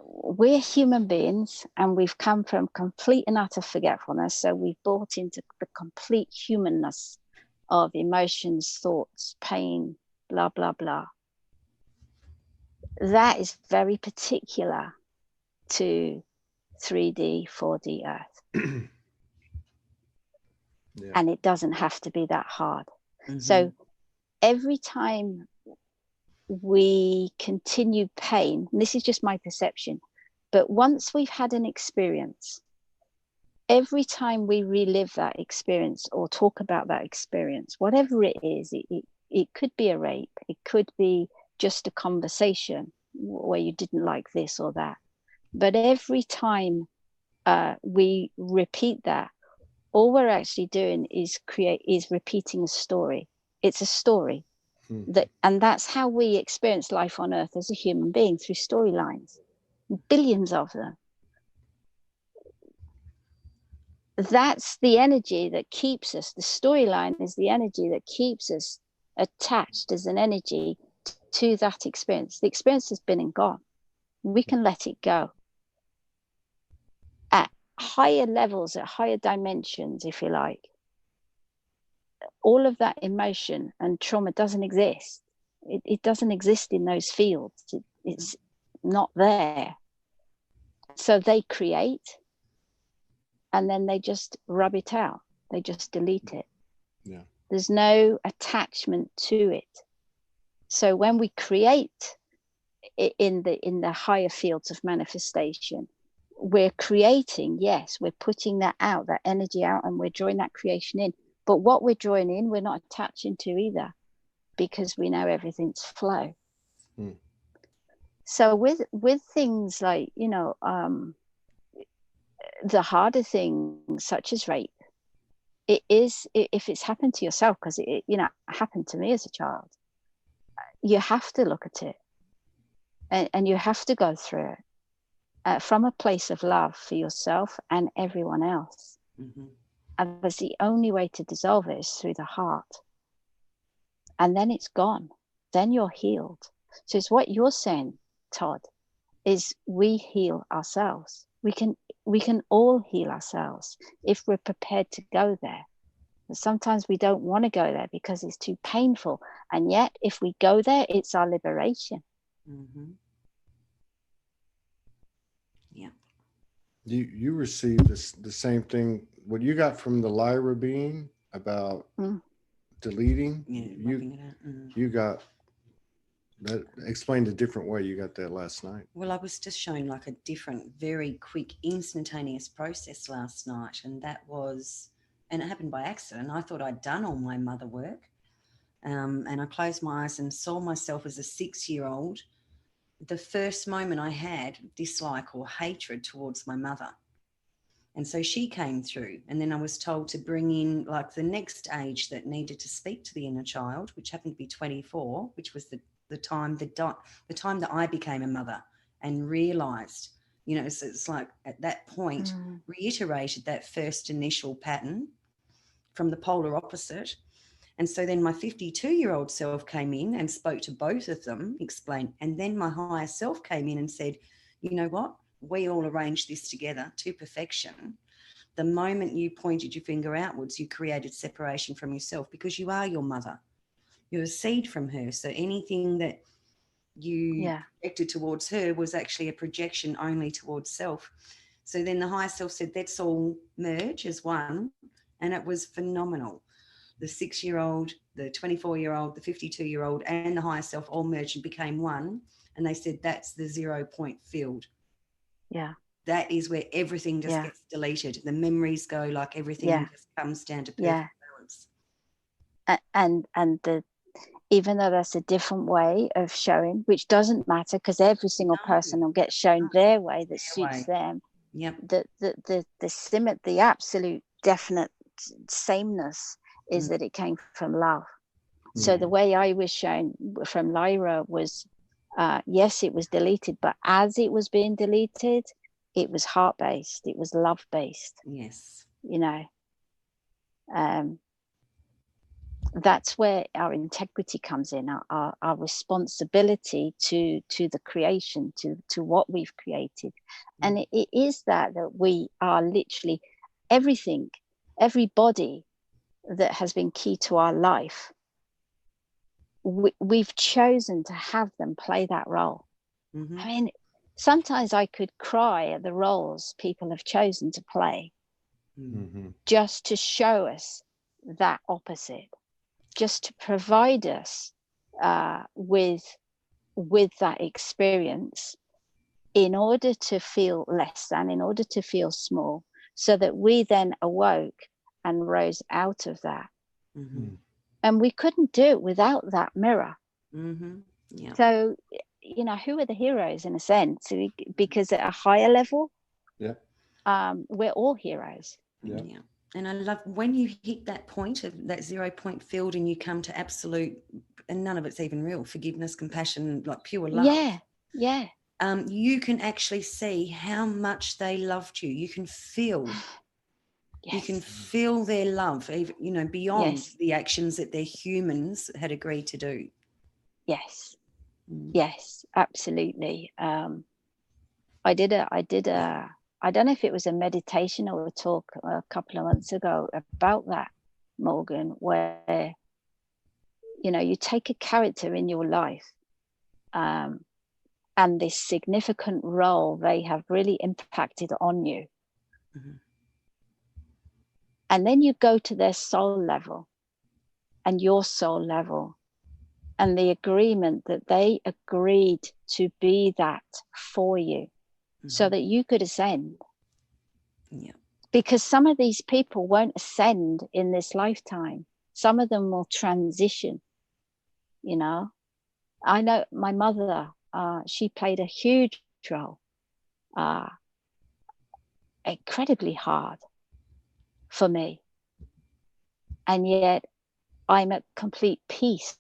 we're human beings, and we've come from complete and utter forgetfulness. So we've bought into the complete humanness of emotions, thoughts, pain, blah, blah, blah. That is very particular to 3D, 4D Earth. And it doesn't have to be that hard. So every time we continue pain, and this is just my perception, but once we've had an experience, every time we relive that experience or talk about that experience, whatever it is, it could be a rape, it could be just a conversation where you didn't like this or that, but every time we repeat that, all we're actually doing is repeating a story. It's a story. And that's how we experience life on Earth as a human being, through storylines, billions of them. That's the energy that keeps us. The storyline is the energy that keeps us attached as an energy to that experience. The experience has been and gone. We can let it go. At higher levels, at higher dimensions, if you like, all of that emotion and trauma doesn't exist. It doesn't exist in those fields. It's not there. So they create, and then they just rub it out. They just delete it. Yeah. There's no attachment to it. So when we create in the higher fields of manifestation, we're creating, yes, we're putting that out, that energy out, and we're drawing that creation in. But what we're drawing in, we're not attaching to either, because we know everything's flow. So with things like, the harder things such as rape, it is, if it's happened to yourself, because it happened to me as a child, you have to look at it, and you have to go through it from a place of love for yourself and everyone else. And that's the only way to dissolve it, is through the heart. And then it's gone. Then you're healed. So it's what you're saying, Todd. is we heal ourselves. We can all heal ourselves if we're prepared to go there. But sometimes we don't want to go there because it's too painful. And yet, if we go there, it's our liberation. Mm-hmm. Yeah. You received the same thing. What you got from the Lyra being about deleting, you got that explained a different way. You got that last night. Well, I was just shown like a different, very quick, instantaneous process last night, and it happened by accident. I thought I'd done all my mother work, and I closed my eyes and saw myself as a 6-year-old. The first moment I had dislike or hatred towards my mother. And so she came through, and then I was told to bring in like the next age that needed to speak to the inner child, which happened to be 24, which was the time that I became a mother and realized, so it's like at that point reiterated that first initial pattern from the polar opposite. And so then my 52-year-old self came in and spoke to both of them, explained, and then my higher self came in and said, you know what? We all arranged this together to perfection. The moment you pointed your finger outwards, you created separation from yourself because you are your mother. You're a seed from her. So anything that you projected towards her was actually a projection only towards self. So then the higher self said, let's all merge as one. And it was phenomenal. The 6-year-old, the 24-year-old, the 52-year-old, and the higher self all merged and became one. And they said, that's the 0 point field. Yeah. That is where everything just gets deleted. The memories go, like everything just comes down to perfect balance. And even though that's a different way of showing, which doesn't matter because every single person will get shown their way that suits them. Yep. The absolute definite sameness is that it came from love. So the way I was shown from Lyra was, yes, it was deleted, but as it was being deleted, it was heart-based, it was love-based. Yes. That's where our integrity comes in, our responsibility to the creation, to what we've created. And it is that we are literally everything, everybody that has been key to our life. We've chosen to have them play that role. Mm-hmm. I mean, sometimes I could cry at the roles people have chosen to play just to show us that opposite, just to provide us with that experience in order to feel less than, in order to feel small, so that we then awoke and rose out of that. Mm-hmm. And we couldn't do it without that mirror. Mm-hmm. Yeah. So, who are the heroes in a sense? Because at a higher level, we're all heroes. Yeah. And I love when you hit that point of that 0 point field and you come to absolute, and none of it's even real, forgiveness, compassion, like pure love. Yeah. You can actually see how much they loved you. You can feel. Yes. You can feel their love, even, beyond the actions that their humans had agreed to do. Yes. Yes, absolutely. I did I don't know if it was a meditation or a talk a couple of months ago about that, Morgan, where, you take a character in your life and this significant role they have really impacted on you. Mm-hmm. And then you go to their soul level and your soul level and the agreement that they agreed to be that for you so that you could ascend. Yeah. Because some of these people won't ascend in this lifetime. Some of them will transition, I know my mother, she played a huge role, incredibly hard for me. And yet I'm at complete peace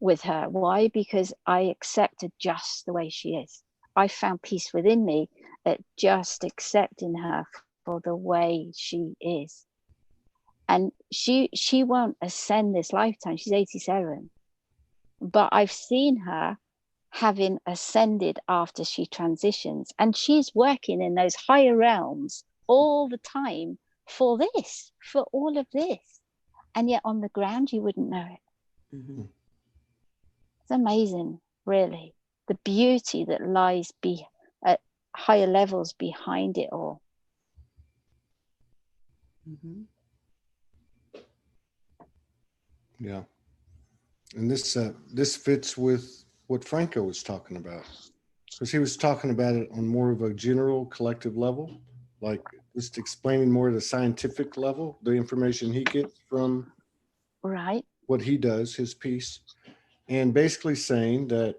with her. Why? Because I accepted just the way she is. I found peace within me at just accepting her for the way she is. And she won't ascend this lifetime. She's 87. But I've seen her having ascended after she transitions, and she's working in those higher realms all the time for this, for all of this, and yet on the ground you wouldn't know it. Mm-hmm. It's amazing, really, the beauty that lies at higher levels behind it all. Mm-hmm. Yeah. And this fits with what Franco was talking about, because he was talking about it on more of a general collective level, like just explaining more at a scientific level, the information he gets from Right. what he does, his piece, and basically saying that,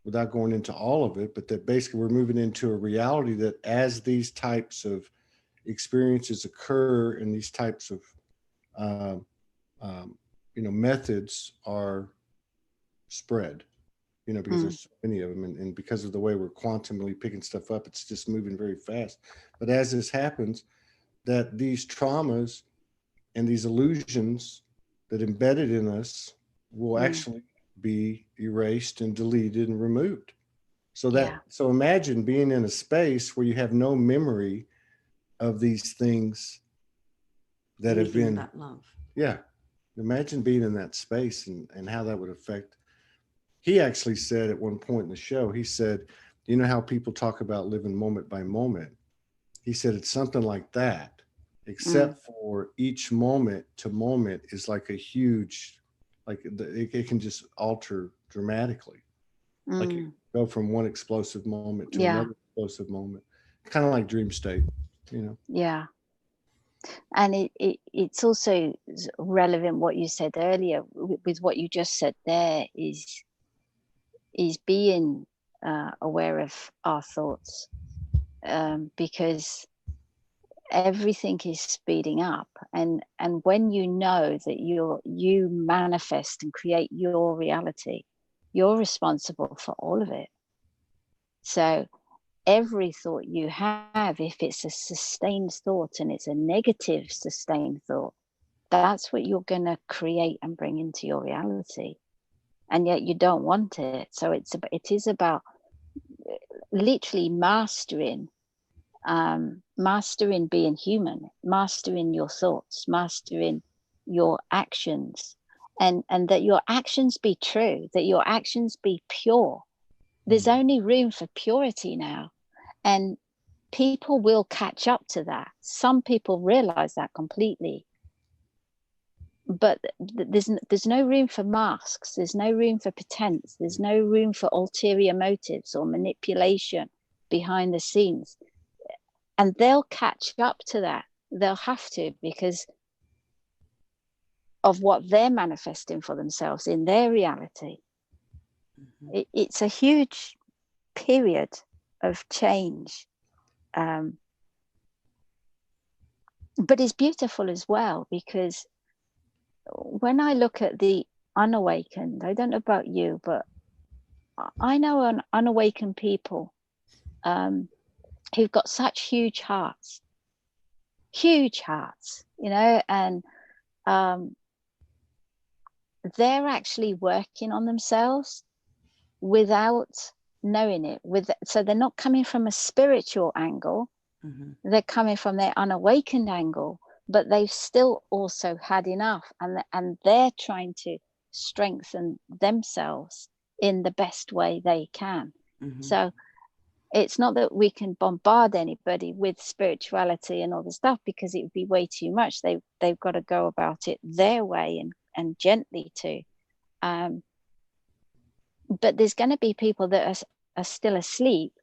without going into all of it, but that basically we're moving into a reality that as these types of experiences occur and these types of um, methods are spread, because there's so many of them, and because of the way we're quantumly picking stuff up, it's just moving very fast. But as this happens, that these traumas and these illusions that embedded in us will actually be erased and deleted and removed. So imagine being in a space where you have no memory of these things that have been that love. Yeah. Imagine being in that space and how that would affect. He actually said at one point in the show, he said, you know how people talk about living moment by moment? He said it's something like that, except for each moment to moment is like a huge, like it can just alter dramatically. Like you go from one explosive moment to another explosive moment, kind of like dream state, Yeah. And it's also relevant what you said earlier with what you just said there is being aware of our thoughts, because everything is speeding up, and when you know that you manifest and create your reality, you're responsible for all of it. So every thought you have, if it's a sustained thought and it's a negative sustained thought, that's what you're going to create and bring into your reality, and yet you don't want it. So it is about literally mastering being human, mastering your thoughts, mastering your actions, and that your actions be true, that your actions be pure. There's only room for purity now, and people will catch up to that. Some people realize that completely, but there's no room for masks, there's no room for pretense, there's no room for ulterior motives or manipulation behind the scenes. And they'll catch up to that. They'll have to, because of what they're manifesting for themselves in their reality. It's a huge period of change, but it's beautiful as well, because when I look at the unawakened, I don't know about you, but I know unawakened people who've got such huge hearts, and they're actually working on themselves without knowing it. So they're not coming from a spiritual angle, they're coming from their unawakened angle, but they've still also had enough, and they're trying to strengthen themselves in the best way they can. So it's not that we can bombard anybody with spirituality and all the stuff, because it would be way too much. They've got to go about it their way and gently too. But there's going to be people that are still asleep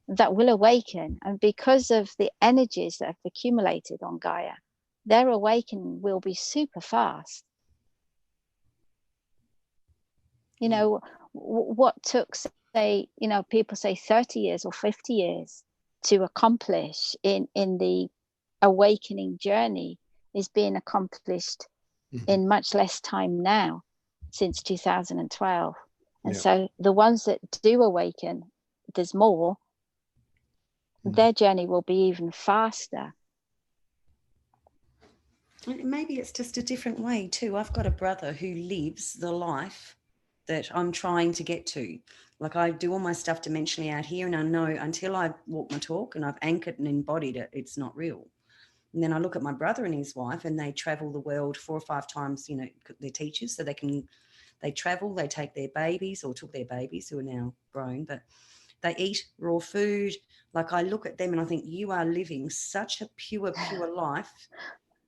that will awaken, and because of the energies that have accumulated on Gaia, their awakening will be super fast. What took, say, people say 30 years or 50 years to accomplish in the awakening journey is being accomplished in much less time now, since 2012. And so the ones that do awaken, there's more, their journey will be even faster. Maybe it's just a different way too. I've got a brother who lives the life that I'm trying to get to. Like, I do all my stuff dimensionally out here, and I know until I walk my talk and I've anchored and embodied it, it's not real. And then I look at my brother and his wife, and they travel the world 4 or 5 times, you know, they're teachers, so they travel, they take their babies, or took their babies who are now grown, but they eat raw food. Like, I look at them and I think, you are living such a pure life.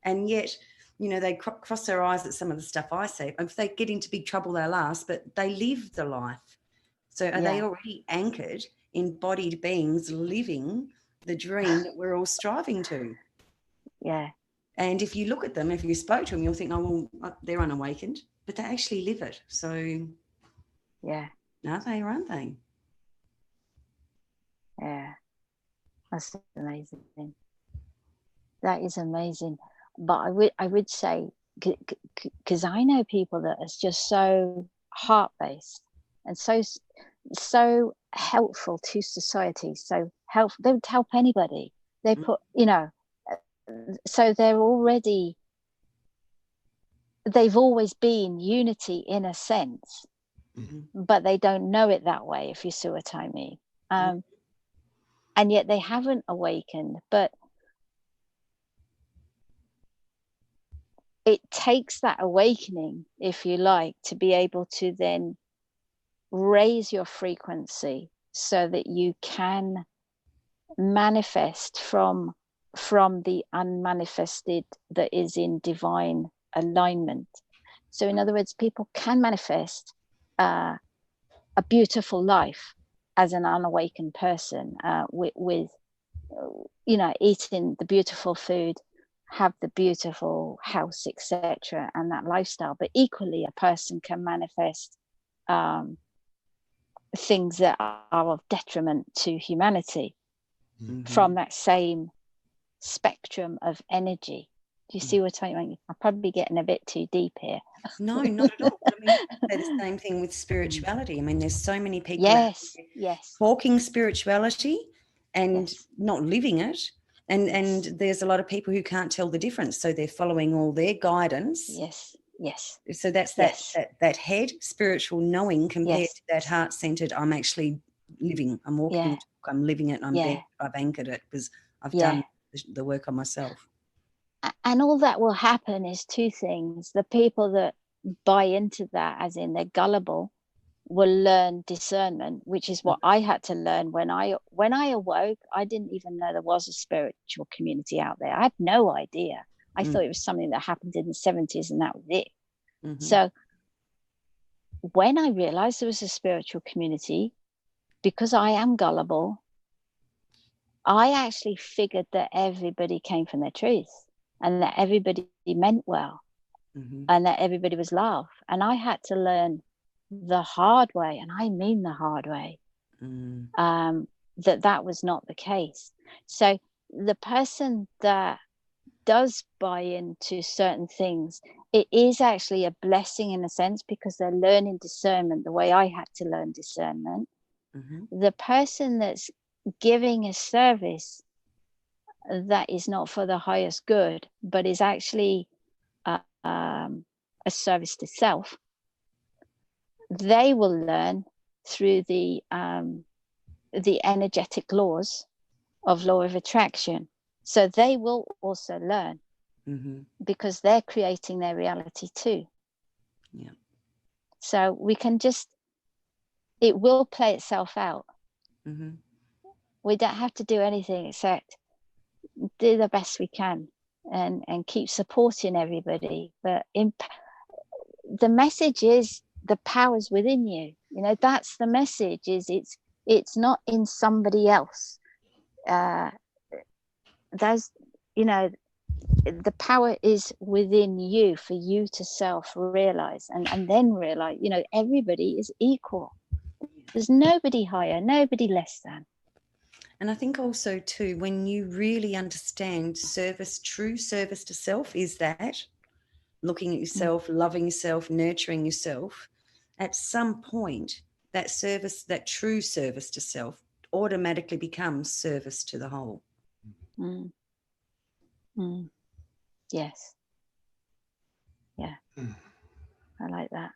And yet, you know, they cross their eyes at some of the stuff I say. If they get into big trouble, they'll ask, but they live the life. So are they already anchored, embodied beings living the dream that we're all striving to? Yeah. And if you look at them, if you spoke to them, you'll think, oh, well, they're unawakened, but they actually live it. So yeah, are they, or aren't they? Yeah, that's amazing. That is amazing. But I would say, because I know people that are just so heart-based and so helpful to society, so helpful. They would help anybody. They put, you know, so they've always been unity in a sense, but they don't know it that way, if you see what I mean. And yet they haven't awakened, but it takes that awakening, if you like, to be able to then raise your frequency so that you can manifest from the unmanifested that is in divine alignment. So in other words, people can manifest a beautiful life as an unawakened person, with you know, eating the beautiful food, have the beautiful house, etc., and that lifestyle. But equally, a person can manifest things that are of detriment to humanity from that same spectrum of energy. Do you see what I mean? I'm probably getting a bit too deep here. No, not at all. I mean, you say the same thing with spirituality. I mean, there's so many people yes talking spirituality and not living it. And there's a lot of people who can't tell the difference. So they're following all their guidance. Yes. So that's that head spiritual knowing compared to that heart-centered, I'm actually living, I'm walking, I'm living it, I'm there, I've anchored it because I've done the work on myself. And all that will happen is two things. The people that buy into that, as in they're gullible, will learn discernment, which is what I had to learn when I awoke. I didn't even know there was a spiritual community out there. I had no idea. I thought it was something that happened in the 70s and that was it. So when I realized there was a spiritual community, because I am gullible, I actually figured that everybody came from their truth and that everybody meant well and that everybody was love. And I had to learn the hard way, and I mean the hard way, that was not the case. So the person that does buy into certain things, it is actually a blessing in a sense, because they're learning discernment the way I had to learn discernment. The person that's giving a service that is not for the highest good, but is actually a service to self, they will learn through the energetic laws of law of attraction. So they will also learn because they're creating their reality too. Yeah. So we can it will play itself out. We don't have to do anything except do the best we can and keep supporting everybody. But the message is the power's within you. You know, that's the message. Is it's not in somebody else. There's, you know, the power is within you for you to self-realize and then realize, you know, everybody is equal. There's nobody higher, nobody less than. And I think also too, when you really understand true service to self is that looking at yourself, loving yourself, nurturing yourself, at some point that true service to self automatically becomes service to the whole. Yes. Yeah. I like that.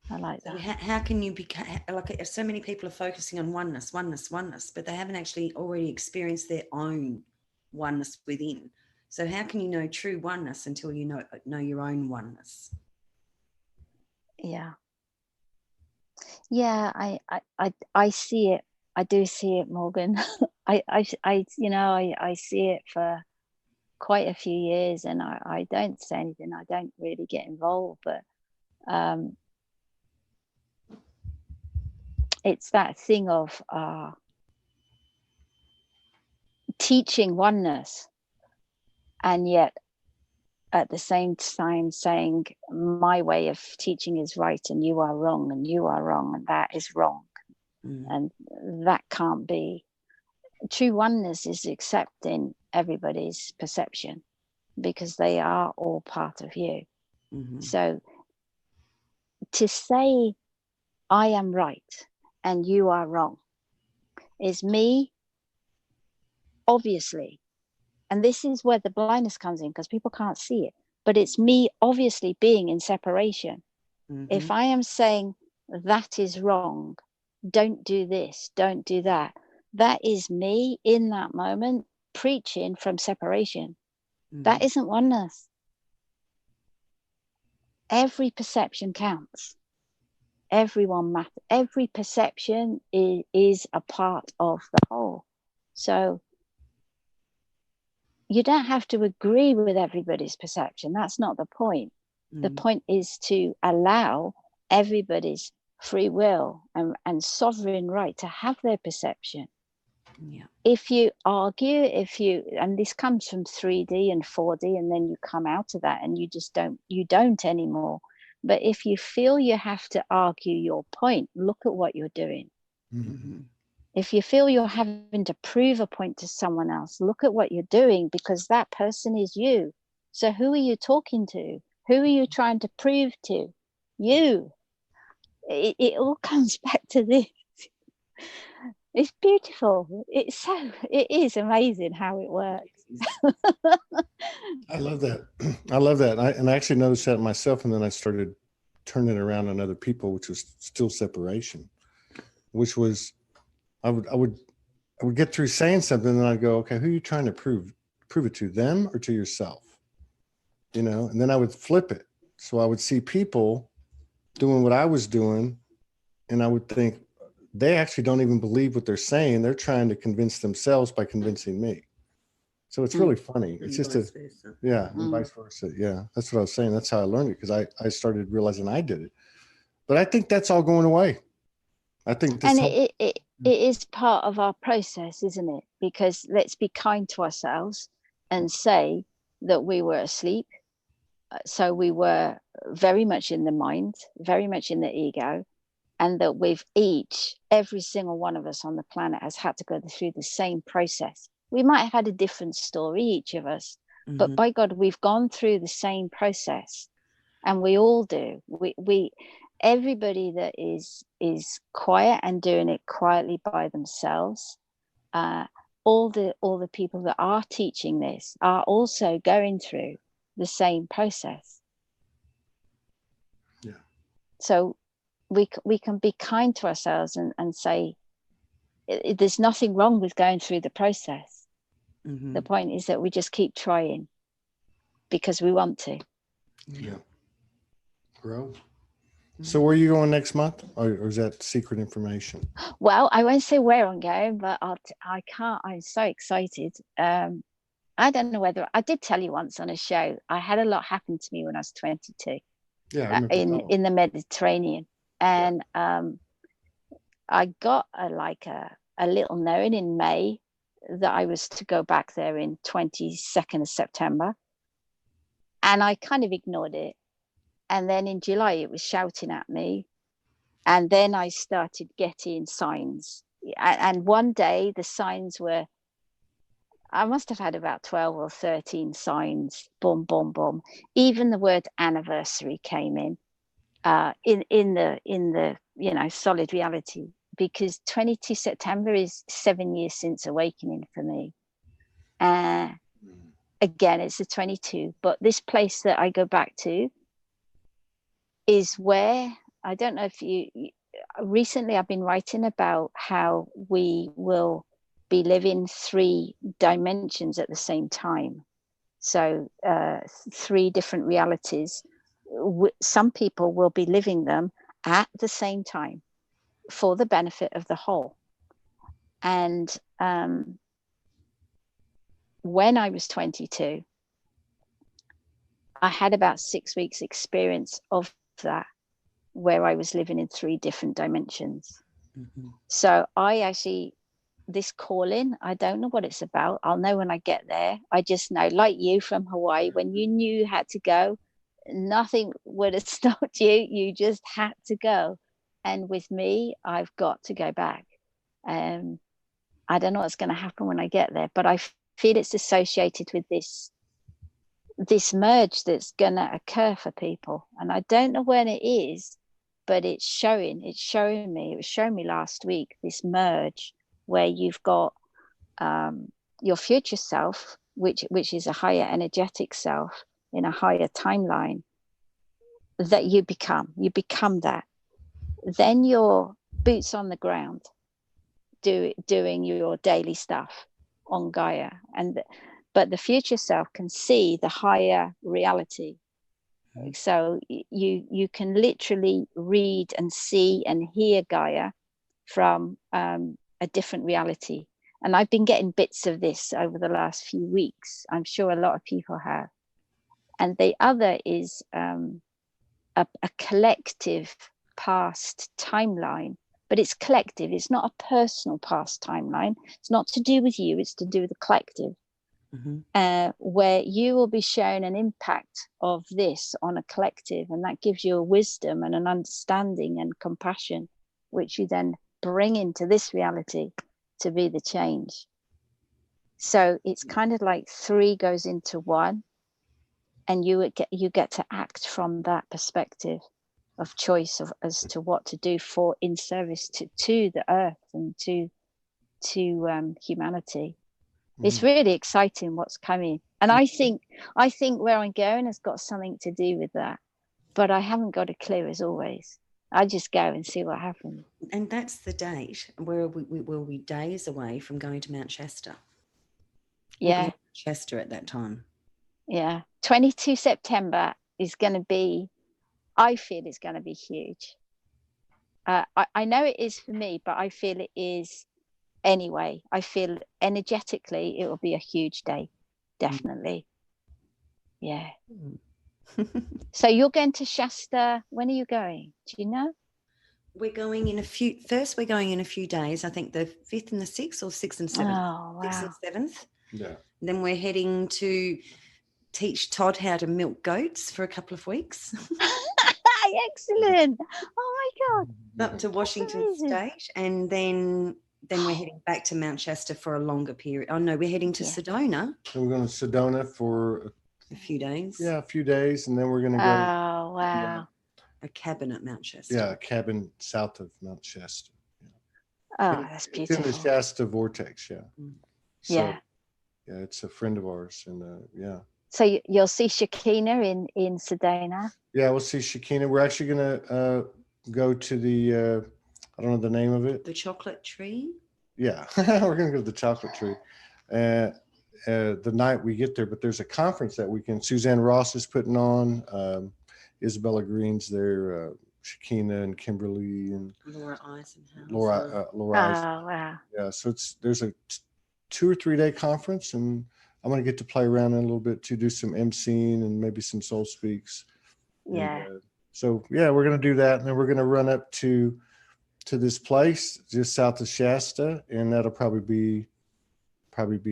I like So that. how can you become, like, so many people are focusing on oneness, but they haven't actually already experienced their own oneness within. So how can you know true oneness until you know your own oneness? Yeah. Yeah, I see it. I do see it, Morgan. I see it for quite a few years, and I don't say anything. I don't really get involved, but it's that thing of teaching oneness, and yet at the same time saying my way of teaching is right and you are wrong and you are wrong and that is wrong. And that can't be. True oneness is accepting everybody's perception because they are all part of you. So to say I am right and you are wrong is me, obviously, and this is where the blindness comes in because people can't see it, but it's me obviously being in separation. If I am saying that is wrong, don't do this, don't do that, that is me in that moment preaching from separation. That isn't oneness. Every perception counts. Everyone matters. Every perception is a part of the whole. So you don't have to agree with everybody's perception. That's not the point. The point is to allow everybody's free will and sovereign right to have their perception. Yeah. If you argue, and this comes from 3D and 4D, and then you come out of that and you don't anymore. But if you feel you have to argue your point, look at what you're doing. If you feel you're having to prove a point to someone else, look at what you're doing, because that person is you. So who are you talking to? Who are you trying to prove to? You. It all comes back to this. It's beautiful. It is amazing how it works. I love that. I love that. And I actually noticed that myself. And then I started turning it around on other people, which was still separation, which was, I would get through saying something and then I'd go, okay, who are you trying to prove it to, them or to yourself? And then I would flip it. So I would see people doing what I was doing. And I would think they actually don't even believe what they're saying. They're trying to convince themselves by convincing me. So it's really funny. It's just and vice versa. Yeah, that's what I was saying. That's how I learned it, because I started realizing I did it. But I think that's all going away. I think this it is part of our process, isn't it? Because let's be kind to ourselves and say that we were asleep. So we were very much in the mind, very much in the ego, and that every single one of us on the planet has had to go through the same process. We might have had a different story, each of us, but by God, we've gone through the same process, and we all do. Everybody that is quiet and doing it quietly by themselves, all the people that are teaching this are also going through the same process. Yeah. So we can be kind to ourselves and say there's nothing wrong with going through the process. The point is that we just keep trying because we want to. Yeah. Grow. So where are you going next month, or is that secret information? Well, I won't say where I'm going, but I can't. I'm so excited. I don't know whether I did tell you once on a show. I had a lot happen to me when I was 22. Yeah, in the Mediterranean, and I got a little knowing in May that I was to go back there in 22nd of September, and I kind of ignored it. And then in July, it was shouting at me. And then I started getting signs. And one day the signs were, I must have had about 12 or 13 signs, boom, boom, boom. Even the word anniversary came in the solid reality, because 22 September is 7 years since awakening for me. Again, it's the 22, but this place that I go back to is where I don't know if recently I've been writing about how we will be living 3 dimensions at the same time. So 3 different realities. Some people will be living them at the same time for the benefit of the whole. And when I was 22, I had about 6 weeks experience of that, where I was living in 3 different dimensions. Mm-hmm. So I actually, this calling, I don't know what it's about. I'll know when I get there. I just know, like you from Hawaii, when you knew you had to go, nothing would have stopped you. You just had to go. And with me, I've got to go back. I don't know what's going to happen when I get there, but I feel it's associated with this merge that's going to occur for people. And I don't know when it is, but it's showing me. It was showing me last week, this merge where you've got your future self, which is a higher energetic self in a higher timeline, that you become that. Then your boots on the ground, doing your daily stuff on Gaia, but the future self can see the higher reality. So you can literally read and see and hear Gaia from a different reality. And I've been getting bits of this over the last few weeks. I'm sure a lot of people have. And the other is a collective past timeline, but it's collective. It's not a personal past timeline. It's not to do with you. It's to do with the collective. Mm-hmm. Where you will be shown an impact of this on a collective, and that gives you a wisdom and an understanding and compassion, which you then bring into this reality to be the change. So it's kind of like 3 goes into 1, and you get to act from that perspective of choice as to what to do for in service to the earth and to humanity. It's really exciting what's coming. And I think where I'm going has got something to do with that. But I haven't got a clue, as always. I just go and see what happens. And that's the date where we'll be days away from going to Mount Shasta. Yeah. We'll be at Shasta at that time. Yeah. 22 September is going to be, I feel it's going to be huge. I know it is for me, but I feel it is anyway. I feel energetically it will be a huge day. Definitely. Yeah. So you're going to Shasta. When are you going? Do you know? We're going in a few days. I think the 5th and the 6th, or 6th and 7th. Oh, wow. 6th and 7th. Yeah. And then we're heading to teach Todd how to milk goats for a couple of weeks. Excellent. Oh my God. Up to Washington State, and then we're heading back to Mount Shasta for a longer period. Oh no, we're heading to Sedona. So we're going to Sedona for a few days. Yeah, a few days, and then we're going to go. Oh wow! A cabin at Mount Shasta. Yeah, a cabin south of Mount Shasta. Yeah. Oh, that's beautiful. It's in the Shasta vortex. Yeah. So, yeah. Yeah, it's a friend of ours, and yeah. So you'll see Shekinah in Sedona. Yeah, we'll see Shekinah. We're actually going to go to the I don't know the name of it. The chocolate tree. Yeah, we're going to go to the chocolate tree. The night we get there, but there's a conference that weekend. Suzanne Ross is putting on. Isabella Green's there. Shekinah and Kimberly and Laura Eisenhower. Laura Oh wow! Yeah, so there's a 2 or 3 day conference, and I'm going to get to play around in a little bit to do some emceeing and maybe some Soul Speaks. Yeah. And, so yeah, we're going to do that, and then we're going to run up to this place just south of Shasta, and that'll probably be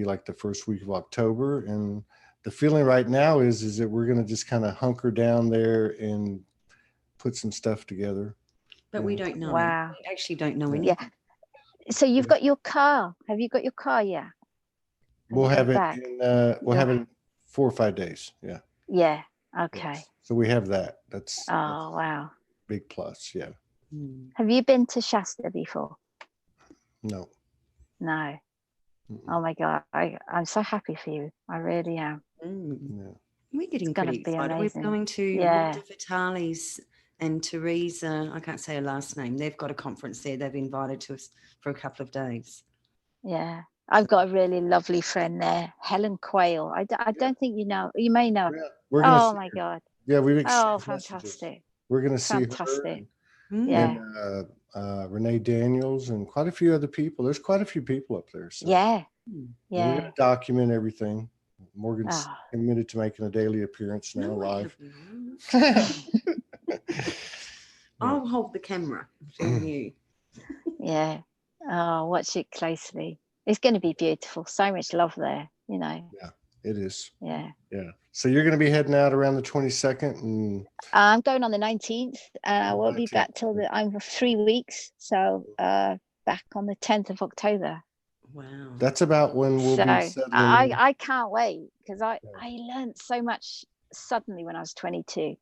like the first week of October. And the feeling right now is that we're going to just kind of hunker down there and put some stuff together. But we don't know. Wow. We actually don't know anything. Yeah. So you've got your car. Have you got your car yet? We'll have it in 4 or 5 days. Yeah. Yeah. Okay. Yes. So we have that. That's wow. Big plus. Yeah. Have you been to Shasta before? No. No. Oh my God. I'm so happy for you. I really am. Yeah. We're getting pretty excited. We're going to Wanda Vitale's and Teresa, I can't say her last name. They've got a conference there. They've invited to us for a couple of days. Yeah. I've got a really lovely friend there, Helen Quayle. I don't think you know. You may know. Yeah, we're gonna Oh see my her. God. Yeah, we've Oh, exchanged messages. fantastic. We're gonna see her Fantastic. and, Yeah. Renee Daniels and quite a few other people. There's quite a few people up there. So Yeah. we're Yeah. gonna document everything. Morgan's Oh. committed to making a daily appearance now live. I'll hold the camera from you. Yeah. Oh, watch it closely. It's going to be beautiful. So much love there, you know. Yeah, it is. Yeah. Yeah. So you're going to be heading out around the 22nd, and I'm going on the 19th, and I won't be 19th. back till I'm for 3 weeks. So back on the 10th of October. Wow. That's about when we'll So be settling. I can't wait, because I learned so much suddenly when I was 22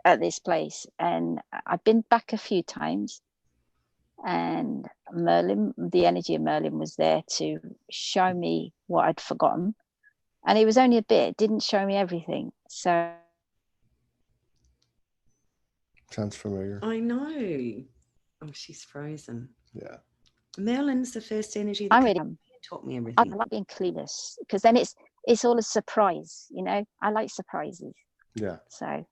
at this place, and I've been back a few times. And Merlin, the energy of Merlin was there to show me what I'd forgotten. And it was only a bit, it didn't show me everything. So Sounds familiar. I know. Oh, she's frozen. Yeah. Merlin's the first energy I'm that really, taught me I everything. like being clueless, because then it's all a surprise, you know. I like surprises. Yeah. So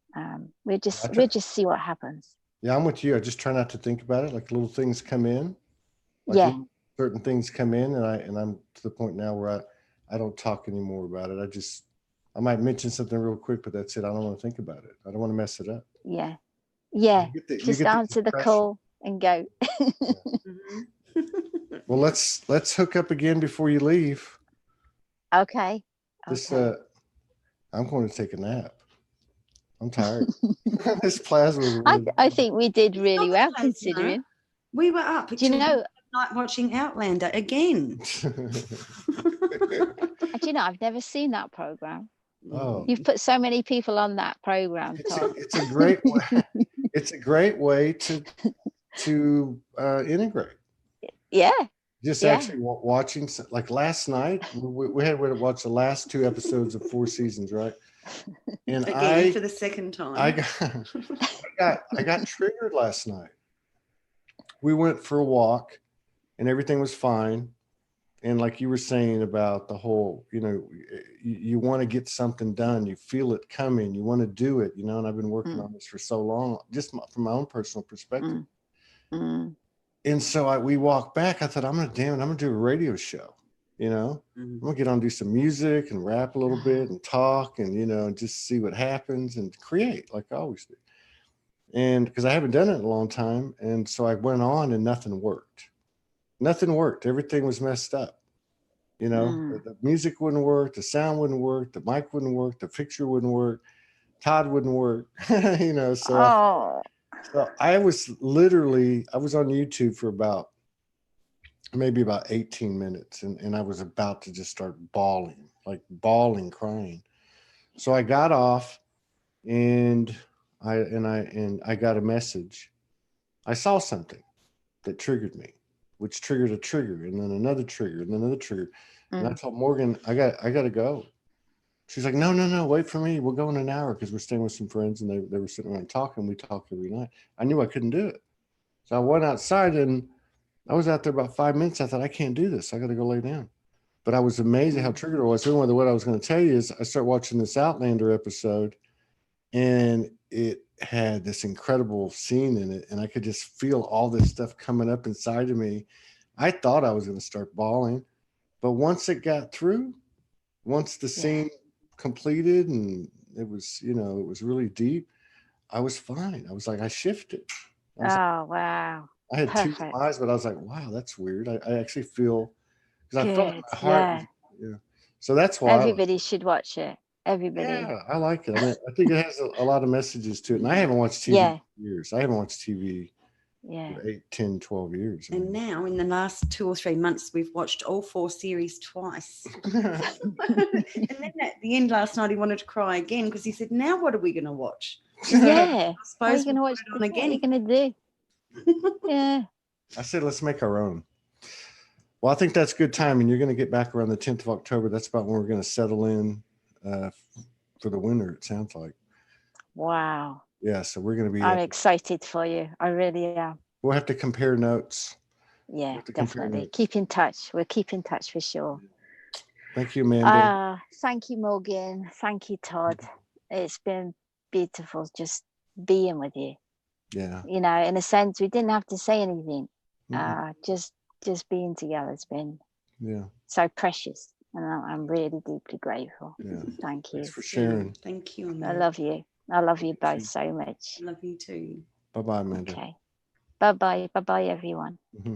we'll just see what happens. Yeah, I'm with you. I just try not to think about it. Like little things come in. Like Yeah. certain things come in, and I'm to the point now where I don't talk anymore about it. I might mention something real quick, but that's it. I don't want to think about it. I don't want to mess it up. Yeah. Yeah. Just answer the call and go. Well, let's hook up again before you leave. Okay. This I'm going to take a nap. I'm tired. This plasma. I think we did really well, considering. We were up Do you know, night watching Outlander again. do you know, I've never seen that program. Oh, you've put so many people on that program, Todd. It's a great way. It's a great way to integrate. Yeah. Just actually watching, like last night, we had to watch the last 2 episodes of 4 seasons, right? And again for the second time. I got triggered last night. We went for a walk, and everything was fine. And like you were saying about the whole, you know, you want to get something done. You feel it coming. You want to do it, you know. And I've been working on this for so long, just from my own personal perspective. And so we walked back. I thought, I'm going to do a radio show, you know. I'm going to get on and do some music and rap a little bit and talk and, you know, and just see what happens and create like I always do. And because I haven't done it in a long time. And so I went on and nothing worked. Nothing worked. Everything was messed up. You know, the music wouldn't work. The sound wouldn't work. The mic wouldn't work. The picture wouldn't work. Todd wouldn't work, you know, so I was on YouTube for maybe about 18 minutes and I was about to just start bawling, crying. So I got off and I got a message. I saw something that triggered me, which triggered a trigger and then another trigger and another trigger. And I told Morgan, I got to go. She's like, no, wait for me. We'll go in an hour because we're staying with some friends and they were sitting around talking. We talk every night. I knew I couldn't do it. So I went outside and I was out there about 5 minutes. I thought, I can't do this. I got to go lay down. But I was amazed at how triggered I was. So what I was going to tell you is I started watching this Outlander episode and it had this incredible scene in it. And I could just feel all this stuff coming up inside of me. I thought I was going to start bawling. But once it got through, once the scene completed and it was, you know, it was really deep, I was fine. I was like, I shifted. Wow. I had tears in my eyes, but I was like, wow, that's weird. I actually feel, because I felt my heart. Yeah. So that's why everybody should watch it. Everybody. Yeah, I like it. I mean, I think it has a lot of messages to it. And I haven't watched TV for years. I haven't watched TV for 8, 10, 12 years. And now in the last 2 or 3 months, we've watched all 4 series twice. And then at the end last night, he wanted to cry again because he said, now what are we going to watch? Yeah. What are you going to watch again? What are you going to do? Yeah. I said, let's make our own. Well, I think that's good timing. You're going to get back around the 10th of October. That's about when we're going to settle in for the winter, it sounds like. Wow. Yeah, so we're going to be. I'm excited for you. I really am. We'll have to compare notes. Yeah, to compare definitely. notes. Keep in touch. We'll keep in touch for sure. Thank you, Amanda. Thank you, Morgan. Thank you, Todd. It's been beautiful just being with you. Yeah. You know, in a sense, we didn't have to say anything. Just being together has been so precious, and I'm really deeply grateful. Yeah. Thank you. Thanks for sharing. Thank you, Amanda. I love you. I love you both so much. Love you too. Bye-bye, Amanda. Okay. Bye-bye. Bye-bye, everyone. Mm-hmm.